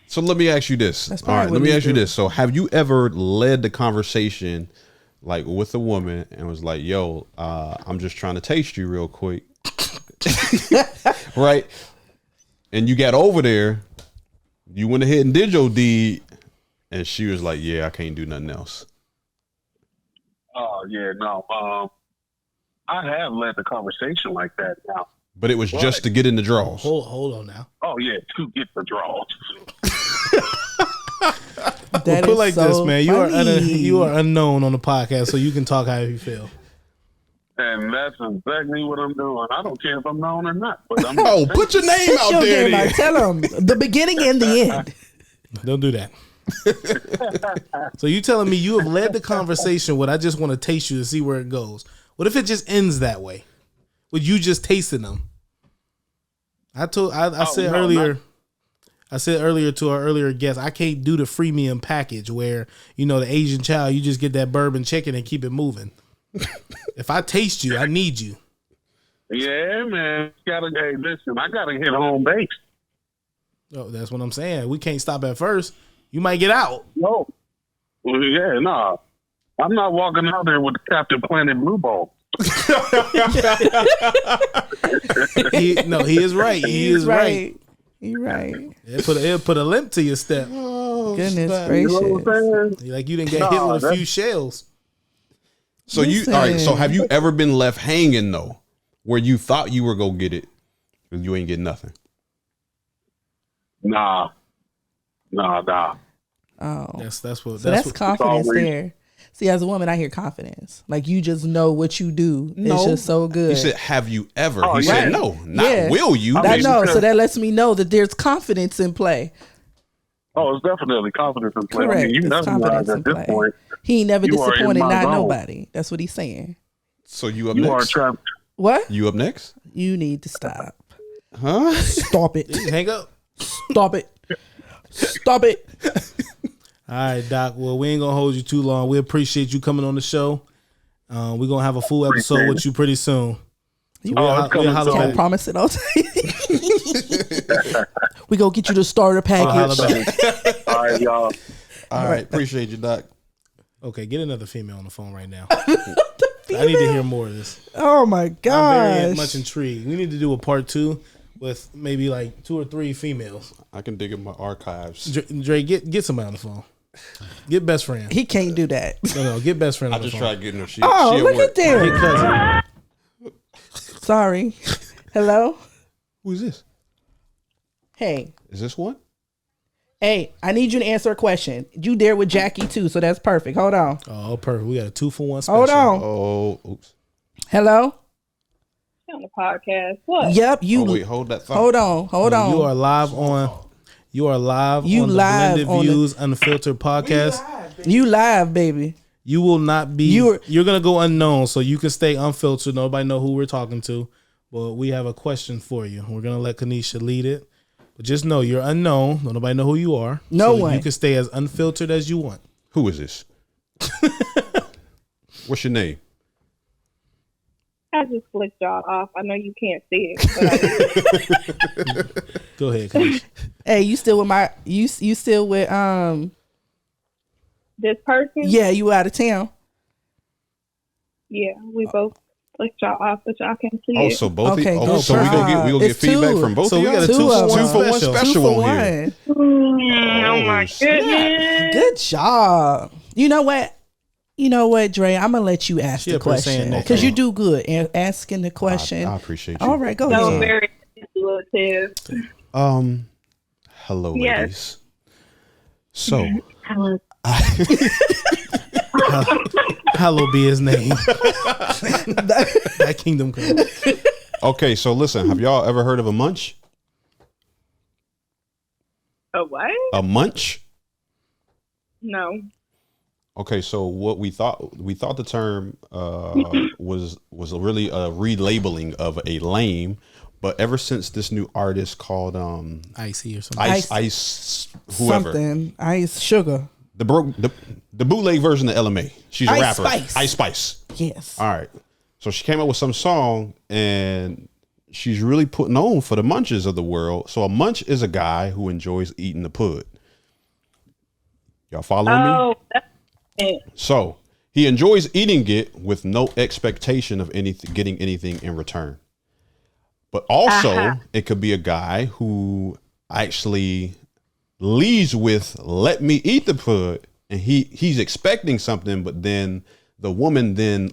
So let me ask you this. That's All probably right, what let me we ask you do. this. So have you ever led the conversation like with a woman and was like, "Yo, I'm just trying to taste you real quick," right? And you got over there, you went ahead and did your deed, and she was like, "Yeah, I can't do nothing else." Oh yeah, no. I have led the conversation like that now. But it was just to get in the draws. Hold on now. Oh yeah, to get the draws. That Put is like so this, man. funny. You are unknown on the podcast, so you can talk how you feel. Hey, And that's exactly what I'm doing. I don't care if I'm known or not. But I'm Oh, put your name out Your there. name out. Then. Tell them the beginning and the end. Don't do that. So you telling me you have led the conversation with I just want to taste you to see where it goes. What if it just ends that way? With you just tasting them? I said earlier. I said earlier to our earlier guest, I can't do the freemium package where, you know, the Asian child, you just get that bourbon chicken and keep it moving. If I taste you, I need you. Yeah, man. Hey, listen, I gotta hit home base. Oh, that's what I'm saying. We can't stop at first. You might get out. No. Well, yeah, no. I'm not walking out there with the Captain Planet Blue Ball. He is right. He is right. You're right. It'll put a limp to your step. Oh, goodness You know what gracious. I'm saying? Like you didn't get hit with a few shells. So all right. So have you ever been left hanging though, where you thought you were gonna get it, but you ain't getting nothing? Nah. Oh, That's what. so that's what, confidence always- there. See, as a woman, I hear confidence. Like you just know what you do. No. It's just so good. He said, "Have you ever?" Oh, he yeah. said, "No, not Yeah. will you." I know. because- So that lets me know that there's confidence in play. Oh, it's definitely confidence in play. Correct. I mean, you It's mesmerized confidence in at this play. point. He ain't never You are in disappointed my not zone. nobody. That's what he's saying. So you up You are next? trapped. What? You up next? You need to stop. Huh? Stop it. hang up. Stop it. Stop it. All right, Doc. Well, we ain't gonna hold you too long. We appreciate you coming on the show. We're gonna have a full episode Appreciate with you pretty soon. So Oh, it's coming holler soon. back. Can't promise it all day. We gonna get you the starter Holla package. back. All right, y'all. All right. Appreciate you, Doc. Okay, get another female on the phone right now. I need to hear more of this. Oh my I'm very gosh. much intrigued. We need to do a part 2 with maybe like 2 or 3 females. I can dig in my archives. Dre, get somebody on the phone. Get best friend. He can't do that. No, get best friend I on the just phone. tried getting her. She Oh, at look work. at that. Get cousin. Sorry. Hello? Who is this? Hey. Is this one? Hey, I need you to answer a question. You there with Jackie too, so that's perfect. Hold on. Oh, perfect. We got a 2-for-1 special. Hold on. Oh, oops. Hello? On the podcast. What? Yep, you Oh, wait, hold that thought. hold on. Hold on. You are live on. You are live You on the live Blended on the- Views Unfiltered podcast. You live, baby. You will not be. You're gonna go unknown, so you can stay unfiltered. Nobody know who we're talking to. But we have a question for you. We're gonna let Kanisha lead it. But just know you're unknown. Don't nobody know who you are. No so one. You can stay as unfiltered as you want. Who is this? What's your name? I just flicked y'all off. I know you can't see it. But Go ahead, Kanisha. Hey, you still with my you still with this person, yeah, you out of town. yeah, we both flicked y'all off, but y'all can't see Oh, it. so both Okay, of go so we gonna get It's feedback two. from both So of we y'all. got a Two of 2-for-1 them. 2-for-1 special. special. Two for on here. one. Oh my snap. goodness! Good job. You know what? You know what, Dre? I'm gonna let you ask She the up here saying question that. because you do good asking the question. I appreciate you. All right, go So ahead. very manipulative. Hello, Yes. ladies. So, Hello. Hallowed be his name. That kingdom come. okay, so listen, have y'all ever heard of a munch? A what? A munch? No. Okay, so what we thought the term was really a relabeling of a lame, but ever since this new artist called Icy or something. Ice whoever, Something. Ice sugar. the bootleg version of LMA. She's a Ice rapper. Spice. Ice Spice. Yes. All right. So she came up with some song and she's really putting on for the munches of the world. So a munch is a guy who enjoys eating the pud. Y'all following me? Oh, that's it. So he enjoys eating it with no expectation of getting anything in return. But also it could be a guy who actually leads with let me eat the pud, and he's expecting something, but then the woman then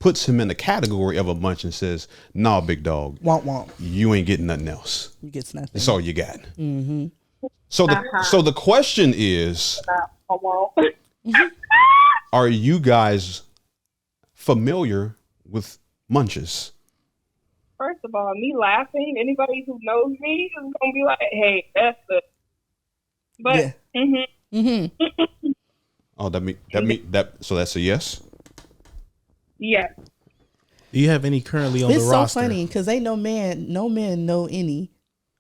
puts him in the category of a munch and says, "Nah, big dog, Womp. you ain't getting nothing else. You get nothing. That's all you got." So the question is, are you guys familiar with munches? First of all, me laughing, anybody who knows me is gonna be like, "Hey, that's the." But Oh, that. So that's a yes. yeah. Do you have any currently on It's the so roster? funny because ain't no men know any,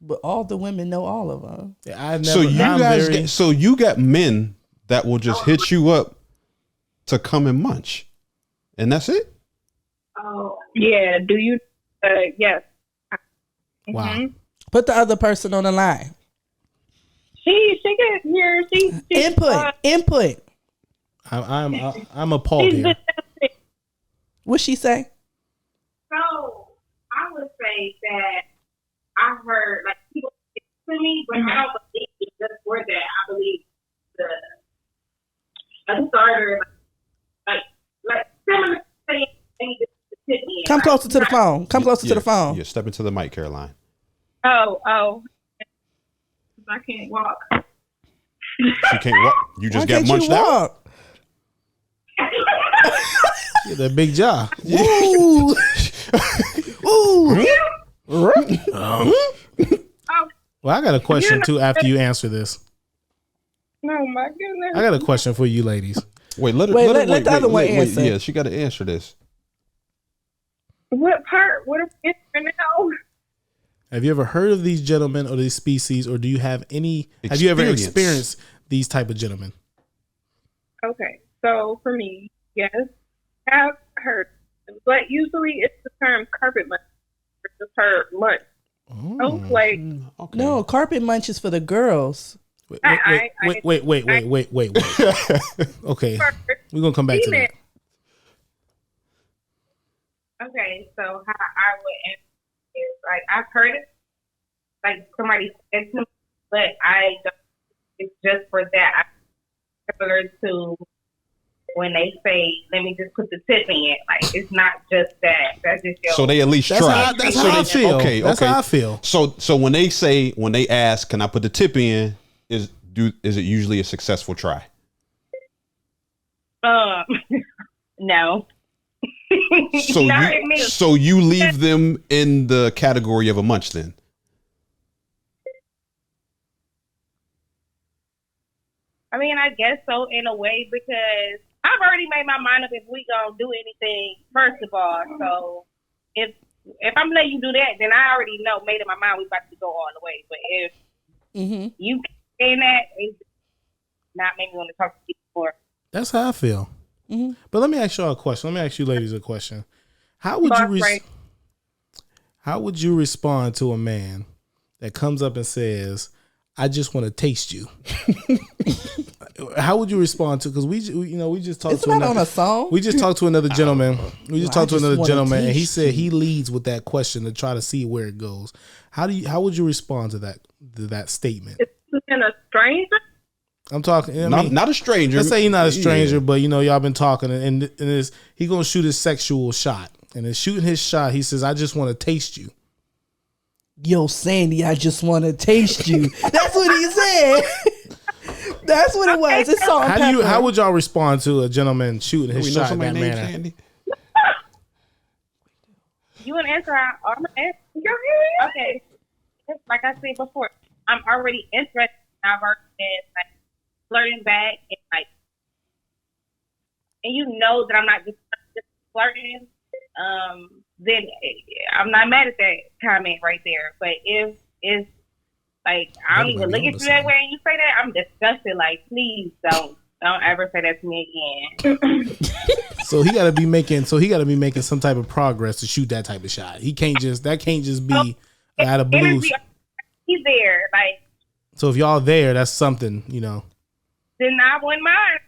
but all the women know all of them. I've never, So you got men that will just hit you up to come and munch, and that's it. Oh yeah. Do you? Yes. Wow. Put the other person on the line. She get here. She Input. I'm appalled she's here. What she say? So I would say that I heard like people say to me, but I don't believe it's just for that. I believe a starter like similar thing. Come closer to the phone. Come closer to the phone. Yeah, step into the mic, Caroline. Oh. I can't walk. She can't walk. You just Why got can't munched you out. walk? Yeah, that big jaw. Ooh. Ooh. Well, I got a question too after you answer this. Oh my goodness. I got a question for you ladies. Wait, let the other one answer. Yeah, she got to answer this. What part? What are we answering now? Have you ever heard of these gentlemen or these species, or do you have any? Have you ever experienced these type of gentlemen? Okay, so for me, yes, I've heard, but usually it's the term carpet munch. It's the term munch. Oh, like Okay. No, carpet munch is for the girls. Wait. I- Okay, we're gonna come back to that. Okay, so how I would answer is like I've heard it, like somebody said to me, but I don't. It's just for that. Similar to when they say, "Let me just put the tip in." Like it's not just that. That's just your. So they at least That's try. how I feel. Okay, That's how I feel. So when they ask, "Can I put the tip in?" Is it usually a successful try? No. So Not me. so you leave them in the category of a munch then? I mean, I guess so in a way because I've already made my mind up if we gonna do anything. First of all, so if I'm letting you do that, then I already know, made in my mind, we about to go all the way. But if you saying that, it's not make me want to talk to you more. That's how I feel. But let me ask y'all a question. Let me ask you ladies a question. How would you respond to a man that comes up and says, "I just want to taste you"? How would you respond to? Because we just talked It's to not another, on a song. we just talked to another gentleman. We just talked to another wanna gentleman, and he taste said you. he leads with that question to try to see where it goes. How would you respond to that statement? it's in a stranger. I'm talking. Not a stranger. Let's say he's not a stranger, Yeah. but y'all been talking, and he gonna shoot his sexual shot, and in shooting his shot, he says, "I just want to taste you." Yo, Sandy, I just want to taste you. That's what he said. That's what it was. It's salt and pepper. How would y'all respond to a gentleman shooting his We know shot in that somebody named manner? Sandy. You want to answer? I'm gonna answer. Go ahead. Okay. Just like I said before, I'm already interested. I've already been like flirting back and you know that I'm not just flirting. Then I'm not mad at that comment right there. But if it's like I don't even look at you that way and you say that, I'm disgusted. Like, please don't ever say that to me again. So he got to be making some type of progress to shoot that type of shot. That can't just be out of blue. He's there, like. So if y'all there, that's something, Then I wouldn't mind.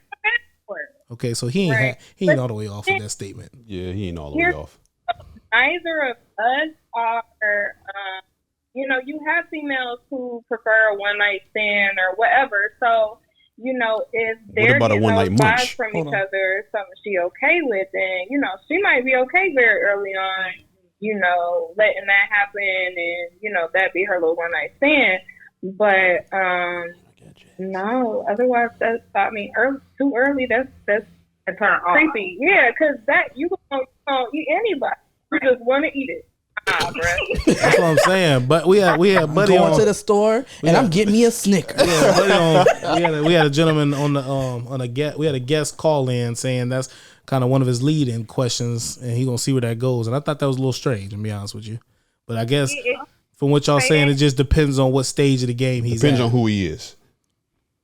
Okay, so he ain't all the way off with that statement. Yeah, he ain't all the way off. Neither of us are, you have females who prefer a one night stand or whatever. So, if they're about a getting one-night those munch? vibes from each other, something she okay with, then, she might be okay very early on, letting that happen and, that be her little one night stand. But, no, otherwise too early, that's creepy. Yeah, because that, you gonna eat anybody. You just want to eat it. Nah, bro. That's what I'm saying. But we had Buddy Going on to the store and I'm getting me a Snickers. yeah, Buddy on. We had a gentleman on a guest. We had a guest call in saying that's kind of one of his lead-in questions, and he gonna see where that goes. And I thought that was a little strange, to be honest with you. But I guess from what y'all saying, it just depends on what stage of the game he's Depends at. on who he is.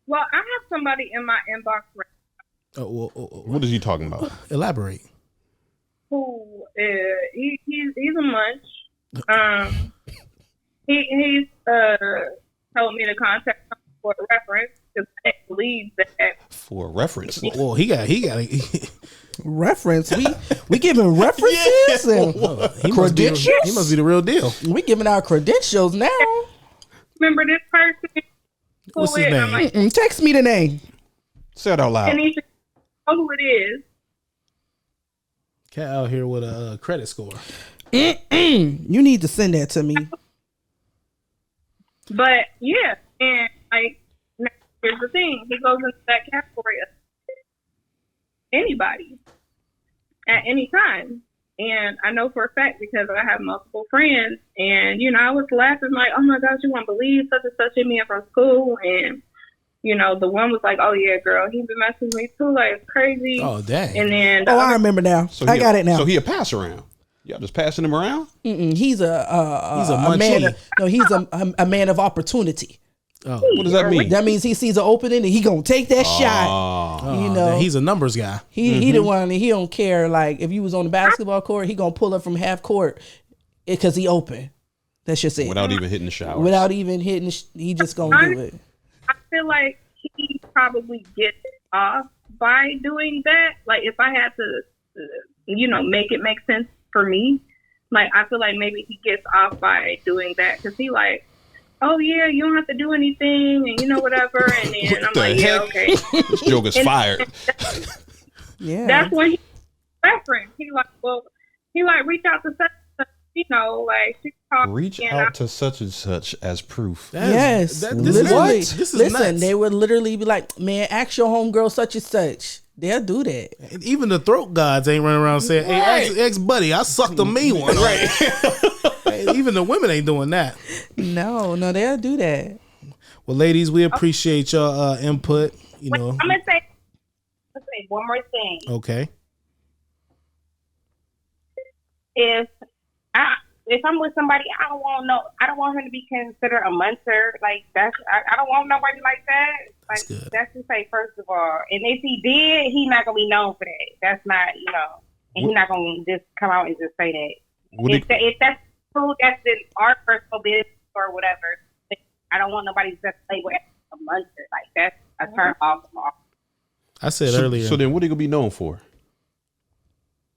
Well, I have somebody in my inbox right What is he talking about? Elaborate. who he's a munch. He's told me to contact him for a reference because I believe that. For reference. Well, he got Reference. We giving references and credentials. He must be the real deal. We giving our credentials now. Remember this person? What's his Who it is? name? I'm like, Text me the name. Say it out loud. and he should know who it is. Cat out here with a credit score. You need to send that to me. But yeah, and like now, here's the thing: he goes into that category of anybody at any time. And I know for a fact because I have multiple friends, and I was laughing like, "Oh my gosh, you won't believe such and such hit me from school." And the one was like, "Oh yeah, girl, he been messing with me too, like it's crazy." Oh dang. And then I remember now. I got it now. So he a pass around. Y'all just passing him around? He's a munchie. man. He's a man of opportunity. Oh, What does that mean? That means he sees an opening and he gonna take that shot. dang, he's a numbers guy. He the one. He don't care. Like if you was on the basketball court, he gonna pull up from half court because he open. That's just it. Without even hitting the shower. Without even hitting, he just gonna do it. I feel like he probably gets off by doing that. Like if I had to, make it make sense for me, like I feel like maybe he gets off by doing that because he like, oh yeah, you don't have to do anything and whatever. And then I'm like, yeah, okay. This joke is fired. Yeah, That's when he reference. He like, well, reach out to such and such, like she talk. Reach out to such and such as proof. yes. This Literally. is this is Listen, nuts. they would literally be like, man, ask your homegirl such and such. They'll do that. And even the throat gods ain't running around saying, "Hey, ex buddy, I sucked a me one." Right. Hey, even the women ain't doing that. No, they'll do that. Well, ladies, we appreciate your input. I'm gonna say one more thing. Okay. If I'm with somebody, I don't want him to be considered a muncher. Like I don't want nobody like that. Like That's good. That's to say, first of all. And if he did, he's not gonna be known for that. That's not, and he's not gonna just come out and just say that. If that's true, that's in our personal business or whatever. I don't want nobody to just label as a muncher. Like that's a turn off. I said earlier. So then what are you going to be known for?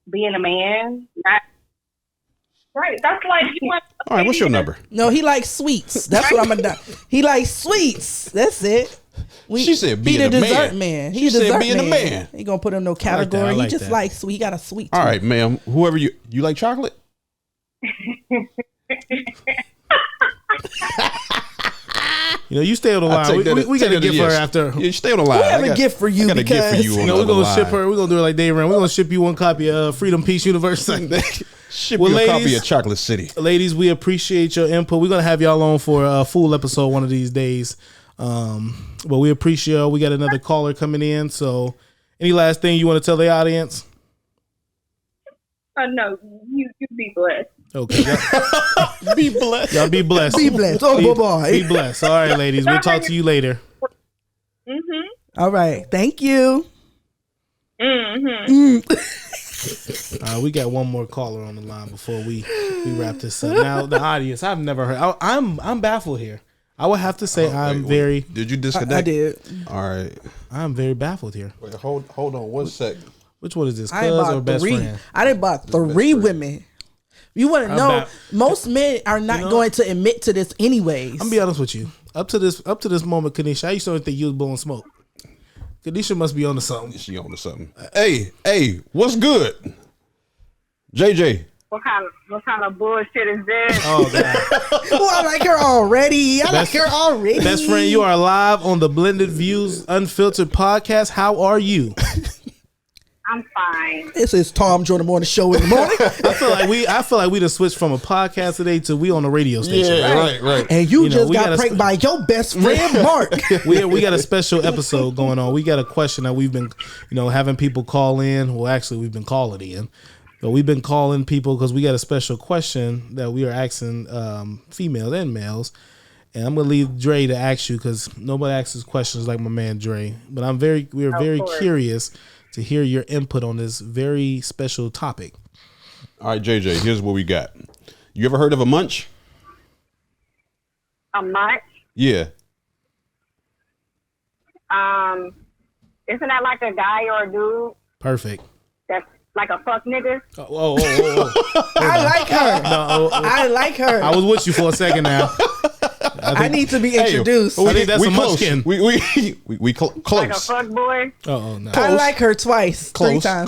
Being a man, not right. That's like you want. All right, what's your number? No, he likes sweets. That's what I'm gonna do. He likes sweets. That's it. She said being he a the man. dessert man. He She a said dessert being a man. man. He gonna put him no like category. that. I like he just that. likes sweet. He got a sweet. All tooth. right, ma'am. Whoever you like chocolate? You stay on the I'll line. take that- We take got to that give her yes. after. Yeah, stay on the line. We have I a got- gift for you I got a gift for because- you on We're the gonna line. ship her. We're gonna do it like Dave Ran. We're gonna ship you one copy of Freedom Peace University. Ship Well, you a copy ladies- of Chocolate City. Ladies, we appreciate your input. We're gonna have y'all on for a full episode one of these days. But we appreciate y'all. We got another caller coming in. So, any last thing you want to tell the audience? No, you be blessed. Okay, y'all Be blessed. y'all be blessed. Be blessed. Oh, bye-bye. Be blessed. All right, ladies. We'll talk to you later. All right. Thank you. We got one more caller on the line before we wrap this up. Now, the audience, I've never heard. I'm baffled here. I would have to say Wait, Did you disconnect? I did. All right. I'm very baffled here. Wait, hold on 1 sec. Which one is this? I Cuz or bought best 3. friend? I didn't buy 3 friend. women. You want to know? Most men are not going to admit to this anyways. I'm gonna be honest with you. Up to this moment, Kanisha, I used to think you was blowing smoke. Kanisha must be on to something. She on to something. Hey, what's good? JJ. What kind of bullshit is this? Oh god. Oh, I like her already. Best friend, you are live on the Blended Views Unfiltered podcast. How are you? I'm fine. This is Tom Jordan Morning Show in the morning. I feel like we just switched from a podcast today to we on the radio station. Yeah, right. And you just we got pranked by your best friend, Mark. We got a special episode going on. We got a question that we've been, having people call in. Well, actually, we've been calling in. But we've been calling people because we got a special question that we are asking females and males. And I'm gonna leave Dre to ask you because nobody asks questions like my man Dre. But we are very curious to hear your input on this very special topic. All right, JJ, here's what we got. You ever heard of a munch? A munch? Yeah. Isn't that like a guy or a dude? Perfect. That's like a fuck nigga? Whoa. I like her. No, I like her. I was with you for a second now. I need to be introduced. I think that's a close. munchkin. We close. Like a fuck boy? Oh no. I like her twice. Close, 3 times.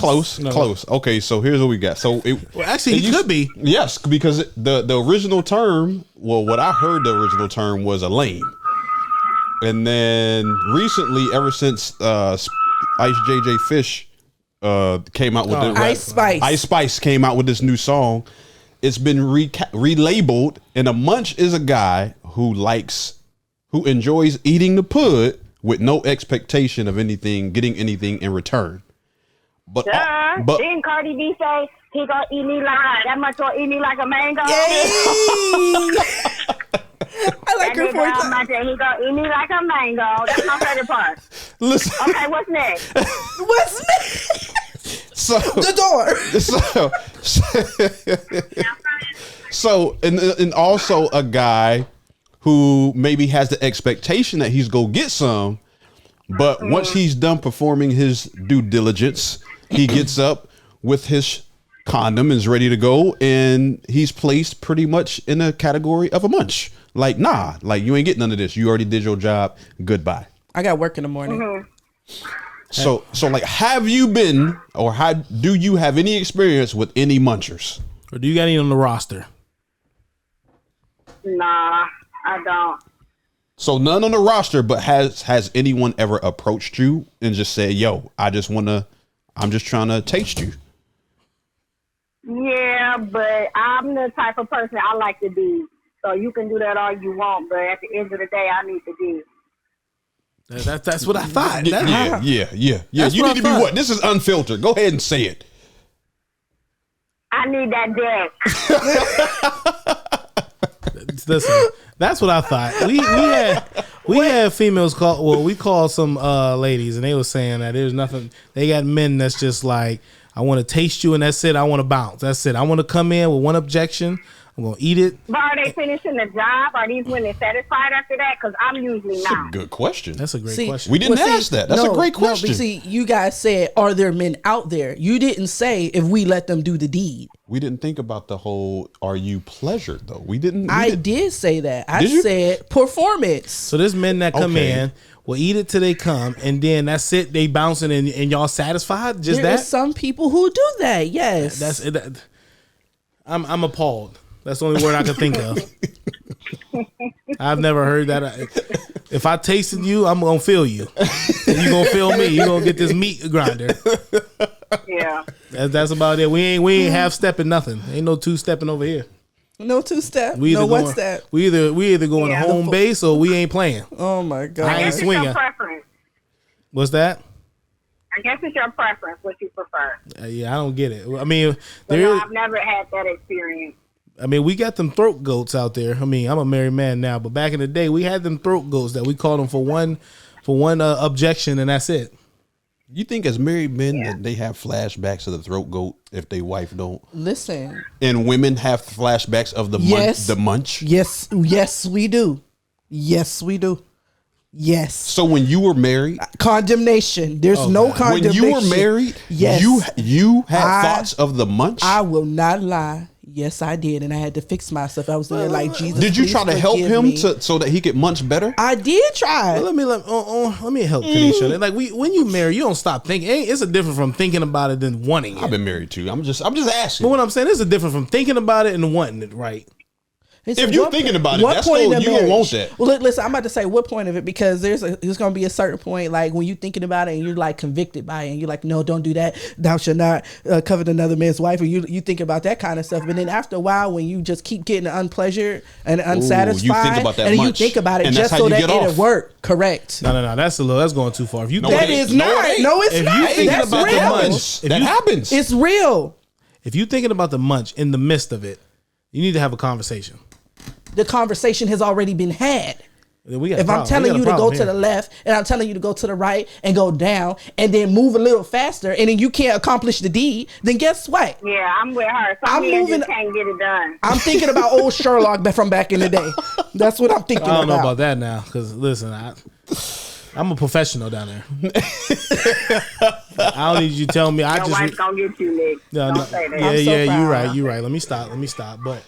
close. Okay, so here's what we got. So Actually, he could be. Yes, because the original term, well, what I heard the original term was a lame. And then recently, ever since Ice JJ Fish came out with Ice Spice. Ice Spice came out with this new song, it's been relabeled, and a munch is a guy who enjoys eating the pud with no expectation of getting anything in return. But didn't Cardi B say he gonna eat me like that much or eat me like a mango? I like her for that. He gonna eat me like a mango. That's my favorite part. Listen. Okay, what's next? What's next? So the door. So and also a guy who maybe has the expectation that he's gonna get some, but once he's done performing his due diligence, he gets up with his condom, is ready to go, and he's placed pretty much in a category of a munch. Like, nah, like you ain't getting none of this. You already did your job. Goodbye. I got work in the morning. So like, have you been, or do you have any experience with any munchers? Or do you got any on the roster? Nah, I don't. So none on the roster, but has anyone ever approached you and just said, yo, I'm just trying to taste you? Yeah, but I'm the type of person I like to be. So you can do that all you want, but at the end of the day, I need to be. That's what I thought. Yeah. You need to be what? This is Unfiltered. Go ahead and say it. I need that dick. Listen, that's what I thought. We had females call. Well, we called some ladies, and they were saying that there's nothing. They got men that's just like, I want to taste you, and that's it. I want to bounce. That's it. I want to come in with one objection. I'm gonna eat it. But are they finishing the job? Are these women satisfied after that? Because I'm usually not. Good question. That's a great question. We didn't ask that. That's a great question. No, but see, you guys said, are there men out there? You didn't say if we let them do the deed. We didn't think about the whole, are you pleasured though? We didn't. I did say that. I said performance. So there's men that come in, will eat it till they come, and then that's it. They bouncing and y'all satisfied? Just there that? Are some people who do that. Yes. That's it. I'm appalled. That's the only word I can think of. I've never heard that. If I tasted you, I'm gonna feel you. You gonna feel me. You gonna get this meat grinder. Yeah. That's about it. We ain't half stepping nothing. Ain't no 2-stepping over here. No 2-step. No 1-step. We either going to home base or we ain't playing. Oh my god. I ain't swinging. Your preference. What's that? I guess it's your preference, what you prefer. Yeah, I don't get it. I mean, I've never had that experience. I mean, we got them throat goats out there. I mean, I'm a married man now, but back in the day, we had them throat goats that we called them for one objection, and that's it. You think as married men that they have flashbacks of the throat goat if they wife don't? Listen. And women have flashbacks of the munch? Yes, we do. Yes, we do. Yes. So when you were married, condemnation. There's no condemnation. When you were married, yes, you had thoughts of the munch? I will not lie. Yes, I did, and I had to fix myself. I was there like, Jesus. Did you try to help him so that he could munch better? I did try. Well, let me help Kanisha. Like when you marry, you don't stop thinking. It's a different from thinking about it than wanting it. I've been married too. I'm just asking. But what I'm saying is a different from thinking about it and wanting it. Right. If you're thinking about it, that's cool. You don't want that. Well, listen, I'm about to say what point of it, because there's going to be a certain point, like when you're thinking about it and you're like convicted by it and you're like, no, don't do that. Thou shalt not covet another man's wife. Or you think about that kind of stuff. But then after a while, when you just keep getting unpleasured and unsatisfied, you think about that and munch, you think about it and just so that it'll work. Correct. No. That's going too far. If you that is not. No, it's not. If you thinking That's about real. the munch, that happens. It's real. If you're thinking about the munch in the midst of it, you need to have a conversation. The conversation has already been had. If I'm telling you to go to the left and I'm telling you to go to the right and go down and then move a little faster and then you can't accomplish the deed, then guess what? Yeah, I'm with her. Some men just can't get it done. I'm thinking about old Sherlock from back in the day. That's what I'm thinking about. I don't know about that now, because listen, I'm a professional down there. I don't need you to tell me. Your wife's gonna get you, Nick. Don't say that. Yeah, you're right. Let me stop. But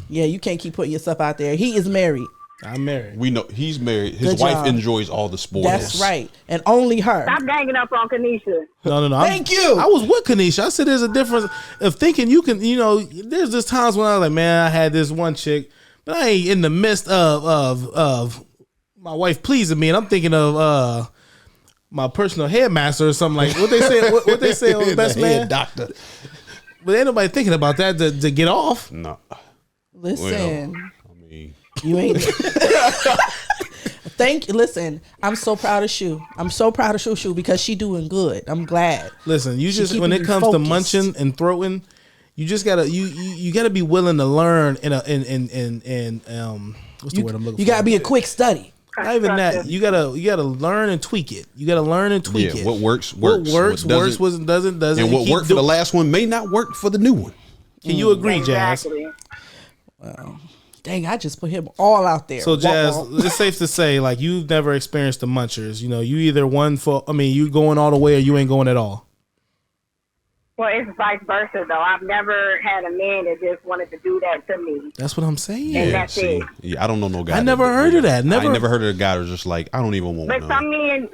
yeah, you can't keep putting yourself out there. He is married. I'm married. We know he's married. His wife enjoys all the spoils. That's right. And only her. Stop ganging up on Kanisha. No. Thank you. I was with Kanisha. I said there's a difference of thinking you can, there's just times when I was like, man, I had this one chick, but I ain't in the midst of my wife pleasing me, and I'm thinking of my personal headmaster or something like what they say. What they say on Best Man Doctor. But ain't nobody thinking about that to get off. No. Listen. Well, I mean, you ain't. Listen, I'm so proud of Shu. I'm so proud of Shu because she doing good. I'm glad. Listen, you just when it comes to munching and throating, you just gotta you gotta be willing to learn in what's the word I'm looking for? You gotta be a quick study. Not even that. You gotta learn and tweak it. You gotta learn and tweak it. What works. What doesn't. And what worked for the last one may not work for the new one. Can you agree, Exactly. Jazz? Well, dang, I just put him all out there. So, Jazz, it's safe to say, like, you've never experienced the munchers. You either you going all the way or you ain't going at all. Well, it's vice versa, though. I've never had a man that just wanted to do that to me. That's what I'm saying. And that's it. Yeah, I don't know no guy. I never heard of that. I never heard of a guy who's just like, I don't even want But some men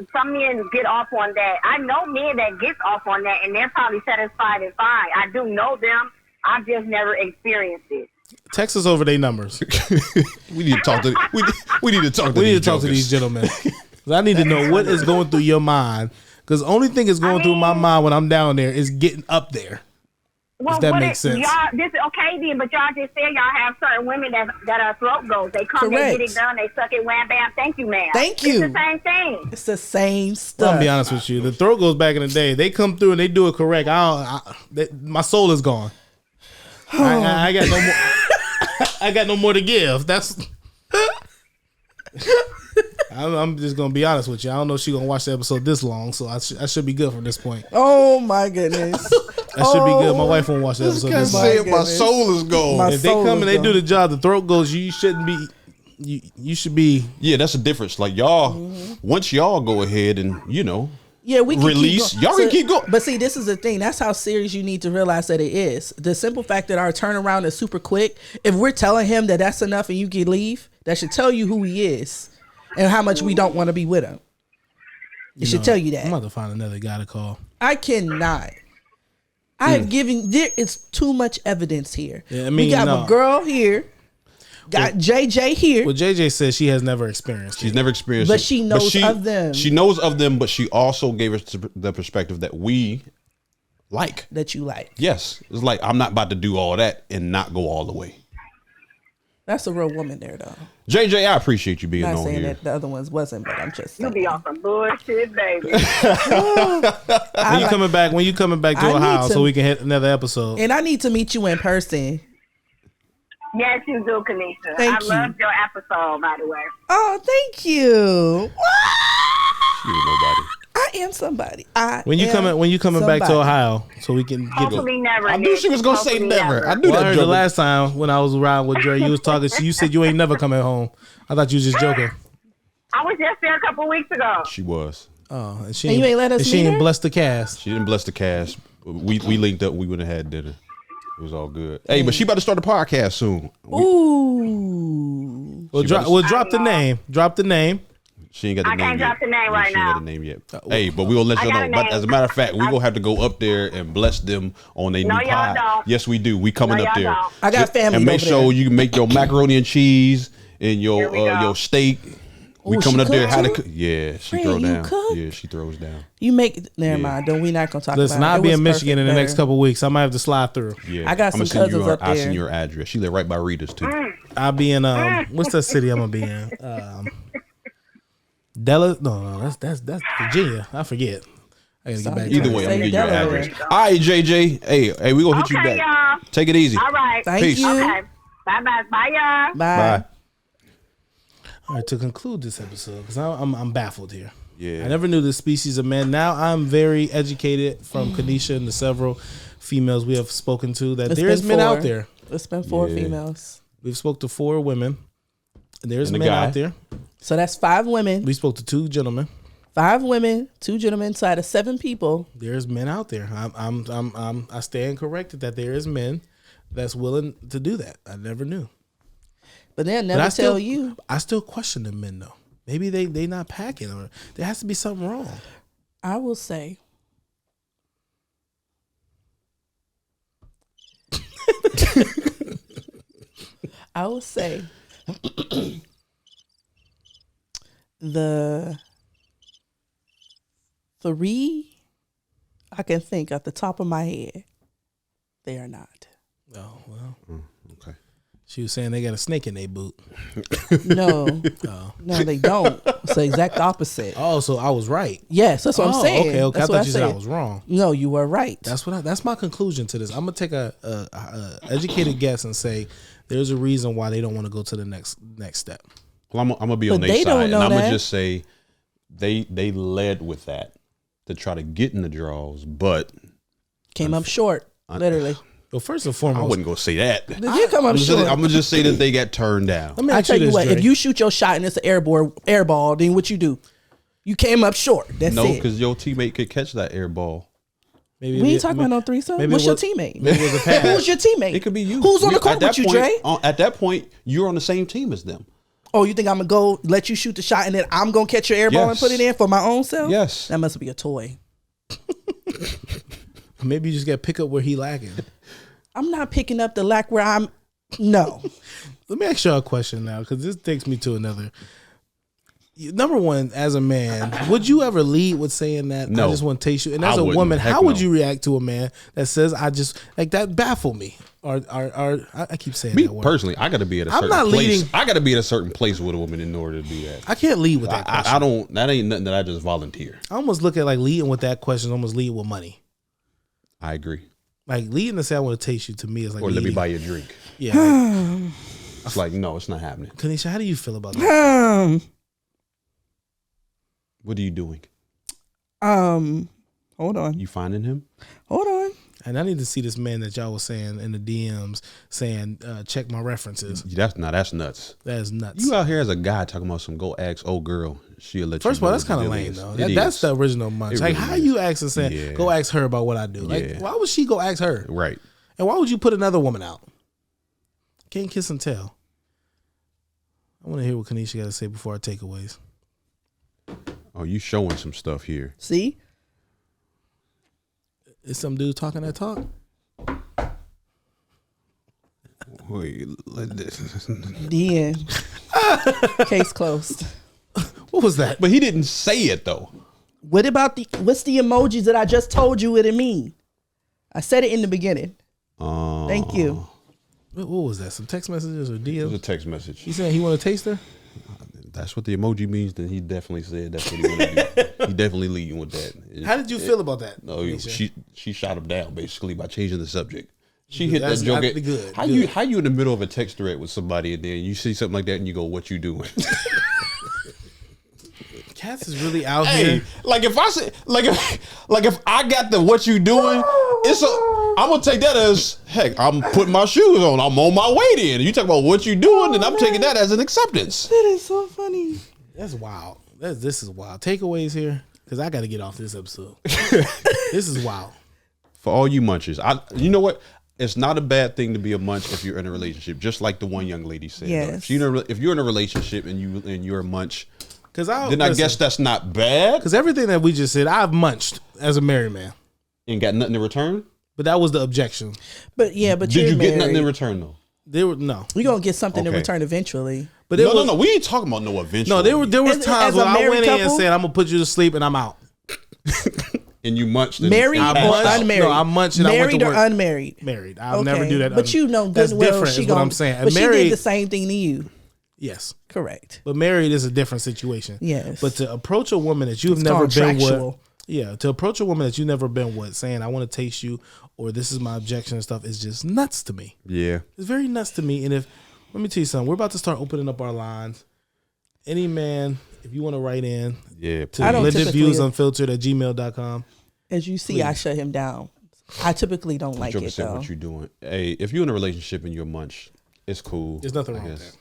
get off on that. I know men that get off on that, and they're probably satisfied and fine. I do know them. I've just never experienced it. Text us over their numbers. We need to talk to. We need to talk to. We need to talk to these gentlemen. I need to know what is going through your mind. Because the only thing that's going through my mind when I'm down there is getting up there. Well, if that makes sense. Y'all, this okay then, but y'all just said y'all have certain women that are throat goals. They come, Correct. they get it done, they suck it, wham, bam, thank you, ma'am. Thank you. It's the same thing. It's the same Well, stuff. I'll be honest with you. The throat goes back in the day. They come through and they do it correct. My soul is gone. I got no more. I got no more to give. I'm just gonna be honest with you. I don't know if she's gonna watch the episode this long, so I should be good from this point. Oh my goodness. I should be good. My wife won't watch the episode this long. My soul is gone. If they come and they do the job, the throat goes. You shouldn't be. You should be. Yeah, that's the difference. Like y'all, once y'all go ahead and yeah, we can release. Y'all can keep going. But see, this is the thing. That's how serious you need to realize that it is. The simple fact that our turnaround is super quick. If we're telling him that that's enough and you can leave, that should tell you who he is and how much we don't want to be with him. It should tell you that. I'm about to find another guy to call. I cannot. I have given. There is too much evidence here. Yeah, I mean, we got a girl here. Got JJ here. Well, JJ says she has never experienced it. She's never experienced But it. she knows of them. She knows of them, but she also gave us the perspective that we like. That you like. Yes. It's like, I'm not about to do all that and not go all the way. That's a real woman there, though. JJ, I appreciate you being Not on saying here. that the other ones wasn't, but I'm just saying. You be on some bullshit, baby. When you coming back to I Ohio need to- so we can hit another episode. And I need to meet you in person. Yes, you do, Kanisha. Thank I you. loved your episode, by the way. Oh, thank you. She ain't nobody. I am somebody. When you coming back to Ohio so we can get Hopefully never. I knew she was going to say Hopefully never. I knew Well, I that heard the joke. last time when I was around with Dre, you was talking. You said you ain't never coming home. I thought you was just joking. I was just there a couple weeks ago. She was. Oh, and And you ain't let us she meet ain't her? blessed the cast. She didn't bless the cast. We linked up. We would have had dinner. It was all good. Hey, but she about to start a podcast soon. Ooh. Well, drop the name. Drop the name. She ain't got the I name can't yet. drop the name right She ain't got now. the name yet. Hey, but we will let I you got know. a But name. as a matter of fact, we gonna have to go up there and bless them on their new No, y'all pod. don't. Yes, we do. We coming No, up y'all there. don't. I got family And make over sure there. you can make your macaroni and cheese and Here we go. your steak. We Ooh, coming she up there. cook How to too? cook? Yeah, she Friend, throw you down. cook? Yeah, she throws down. You make never Yeah. mind. Don't we not gonna talk Listen, about it. I'll It be was in Michigan perfect in the next there. couple of weeks. I might have to slide through. Yeah, I got I'ma some send you cousins her- up I'll there. send you her address. She live right by Rita's too. I'll be in what's that city I'm gonna be in? That's Virginia. I forget. I gotta get back. Either to way, it. I'm gonna get your Delaware. address. All right, JJ. Hey, we gonna hit you Okay, back. y'all. Take it easy. All right. Thank Peace. you. Okay. Bye-bye. Bye, y'all. Bye. Bye. All right, to conclude this episode, because I'm baffled here. Yeah. I never knew this species of man. Now I'm very educated from Kanisha and the several females we have spoken to that It's there's been men 4. out there. It's been 4 Yeah. females. We've spoke to 4 women. And there's And a men guy. out there. So that's 5 women, We spoke to 2 gentlemen. 5 women, 2 gentlemen. So out of 7 people, There's men out there. I stand corrected that there is men that's willing to do that. I never knew. but they'll But never I tell still, you. I still question the men though. Maybe they not packing, or there has to be something wrong. I will say. I will say the 3 I can think at the top of my head, they are not. Oh well. Okay. She was saying they got a snake in their boot. No, Oh. no, they don't. It's the exact opposite. Oh, so I was right. Yes, that's what I'm saying. Okay. I That's thought what you said I said. was wrong. No, you were right. That's my conclusion to this. I'm gonna take a educated guess and say there's a reason why they don't want to go to the next step. Well, I'm gonna be on But their they side, don't and know I'm gonna that. just say they led with that to try to get in the draws, but Came up short, literally. Well, first and I foremost, wouldn't go say that. Did you come up short? I'm gonna just say that they got turned down. let me I ask tell you this, what, Dre. if you shoot your shot and it's an air ball, then what you do? You came up short. That's No, it. because your teammate could catch that air ball. maybe We ain't talking about no threesome. maybe What's it your was- teammate? maybe it was a pass. Who's your teammate? It could be you. Who's on the At court that with you, point- Dre? At that point, you're on the same team as them. Oh, you think I'm gonna go let you shoot the shot and then I'm gonna catch your air ball and Yes. put it in for my own self? Yes. That must be a toy. Maybe you just got to pick up where he lacking. I'm not picking up the lack where I'm. No. Let me ask y'all a question now, because this takes me to another. Number one, as a man, would you ever lead with saying that? No. I just want to taste you. And I as a wouldn't. woman, Heck how would no. you react to a man that says, "I just like that"? Baffle me. Or I keep saying Me that word. personally, I got to be at a I'm certain not place. leading- I got to be at a certain place with a woman in order to do that. I can't lead with that question. I don't. That ain't nothing that I just volunteer. I almost look at like leading with that question, almost leading with money. I agree. Like leading to say I want to taste you to me is like Or let me leading. buy you a drink. Yeah. Like, It's like no, it's not happening. Kanisha, how do you feel about that? What are you doing? Hold on. You finding him? Hold on. And I need to see this man that y'all was saying in the DMs saying, check my references. That's nuts. That is nuts. You out here as a guy talking about some go ask old girl. She'll let First of you all, know that's what kind of the deal lame is. though. It That's is. the original Munch. It Like, really how is. you asking saying, Yeah. go ask her about what I do? Like, Yeah. why would she go ask her? Right. And why would you put another woman out? Can't kiss and tell. I want to hear what Kanisha got to say before our takeaways. Oh, you showing some stuff here. See? Is some dude talking that talk? Wait, let this. The end. Case closed. What was that? But he didn't say it though. What's the emojis that I just told you what it mean? I said it in the beginning. Thank you. What was that? Some text messages or It was a DMs? text message. He said he want to taste her? That's what the emoji means. Then he definitely said that's what he wanted to do. He definitely leading with that. How did you feel about that? No, Kanisha? she shot him down basically by changing the subject. She hit That's that joke. good. How you in the middle of a text thread with somebody and then you see something like that and you go, "What you doing?" Cats is really out Hey, here. like if I say, like if I got the "what you doing," I'm gonna take that as heck. I'm putting my shoes on. I'm on my way. Then you talk about what you doing, and I'm taking that as an acceptance. That is so funny. That's wild. This is wild. Takeaways here, because I got to get off this episode. This is wild. For all you munches, you know what? It's not a bad thing to be a munch if you're in a relationship, just like the one young lady said. Yes. If you're in a relationship and you're a munch, then I guess that's not bad. Because everything that we just said, I've munched as a married man. And got nothing in return? But that was the objection. But Did you get nothing in return, though? No. You're going to get something in return eventually. But no. We ain't talking about no eventually. No, there was times when I went in and said, I'm going to put you to sleep and I'm out. And you munched. Married or unmarried? No, I munched and married I went to or work. Unmarried? Married. I'll never do that. But you know good that's and well different she is what I'm saying. But married, she did the same thing to you. Yes. Correct. But married is a different situation. Yes. But to approach a woman that you've never been with. Yeah, to approach a woman that you've never been with, saying, I want to taste you, or this is my objection and stuff, is just nuts to me. Yeah. It's very nuts to me. And let me tell you something, we're about to start opening up our lines. Any man, if you want to write in, to blendedviewsunfiltered@gmail.com. As you see, please. I shut him down. I typically don't like it, though. What you're doing. Hey, if you're in a relationship and you're munch, it's cool. There's nothing wrong with that.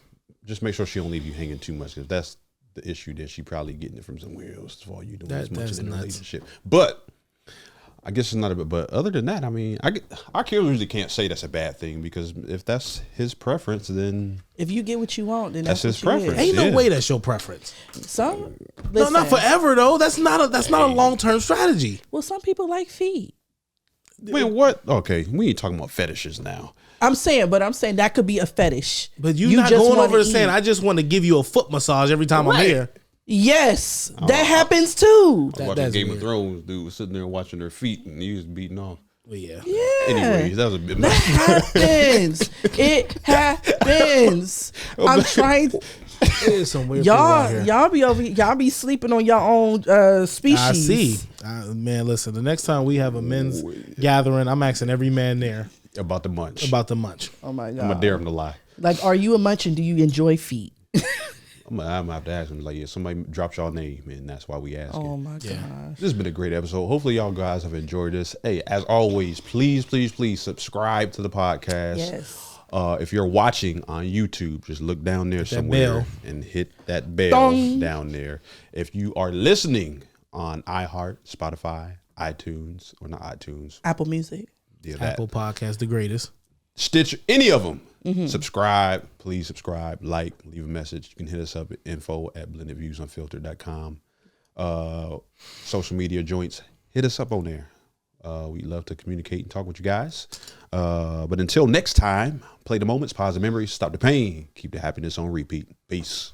Just make sure she don't leave you hanging too much, because that's the issue. That she probably getting it from somewhere else for all you doing as much in a relationship. But I guess it's not a bit. But other than that, I mean, I usually can't say that's a bad thing, because if that's his preference, then if you get what you want, then that's his preference. Ain't no way that's your preference. No, not forever though. That's not a long-term strategy. Well, some people like feet. Wait, what? Okay, we ain't talking about fetishes now. I'm saying that could be a fetish. But you're not going over and saying, I just want to give you a foot massage every time I'm here. Yes, that happens too. Watching Game of Thrones, dude was sitting there watching her feet and he was beating off. Well, yeah. Anyways, that was a bit. That happens. It happens. I'm trying. There's some weird y'all be sleeping on your own species. I see. Man, listen, the next time we have a men's gathering, I'm asking every man there about the munch. Oh my God. I'm gonna dare him to lie. Like, are you a munch and do you enjoy feet? I'm gonna have to ask him, like, yeah, somebody drops y'all name, and that's why we ask. Oh my gosh. This has been a great episode. Hopefully y'all guys have enjoyed this. Hey, as always, please subscribe to the podcast. Yes. If you're watching on YouTube, just look down there somewhere and hit that bell down there. If you are listening on iHeart, Spotify, iTunes, or not iTunes, Apple Music, Apple Podcast, the greatest, Stitcher, any of them. Subscribe, please subscribe, like, leave a message. You can hit us up at info@blendedviewsunfiltered.com. Social media joints, hit us up on there. We'd love to communicate and talk with you guys. But until next time, play the moments, pause the memories, stop the pain, keep the happiness on repeat. Peace.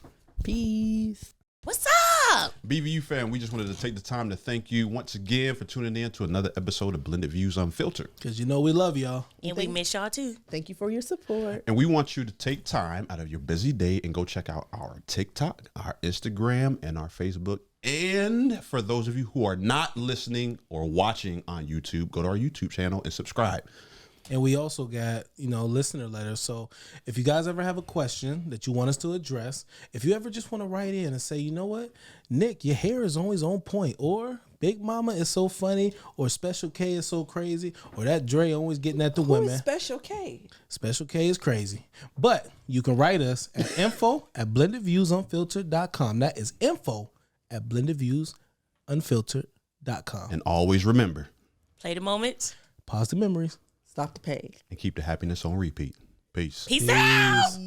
What's up? BVU fam, we just wanted to take the time to thank you once again for tuning in to another episode of Blended Views Unfiltered. Because you know we love y'all. And we miss y'all too. Thank you for your support. And we want you to take time out of your busy day and go check out our TikTok, our Instagram, and our Facebook. And for those of you who are not listening or watching on YouTube, go to our YouTube channel and subscribe. And we also got, listener letters. So if you guys ever have a question that you want us to address, if you ever just want to write in and say, you know what, Nick, your hair is always on point, or Big Mama is so funny, or Special K is so crazy, or that Dre always getting at the women. Who's Special K? Special K is crazy. But you can write us at info@blendedviewsunfiltered.com. That is info@blendedviewsunfiltered.com. And always remember, play the moments, pause the memories, stop the pain, and keep the happiness on repeat. Peace. Peace out.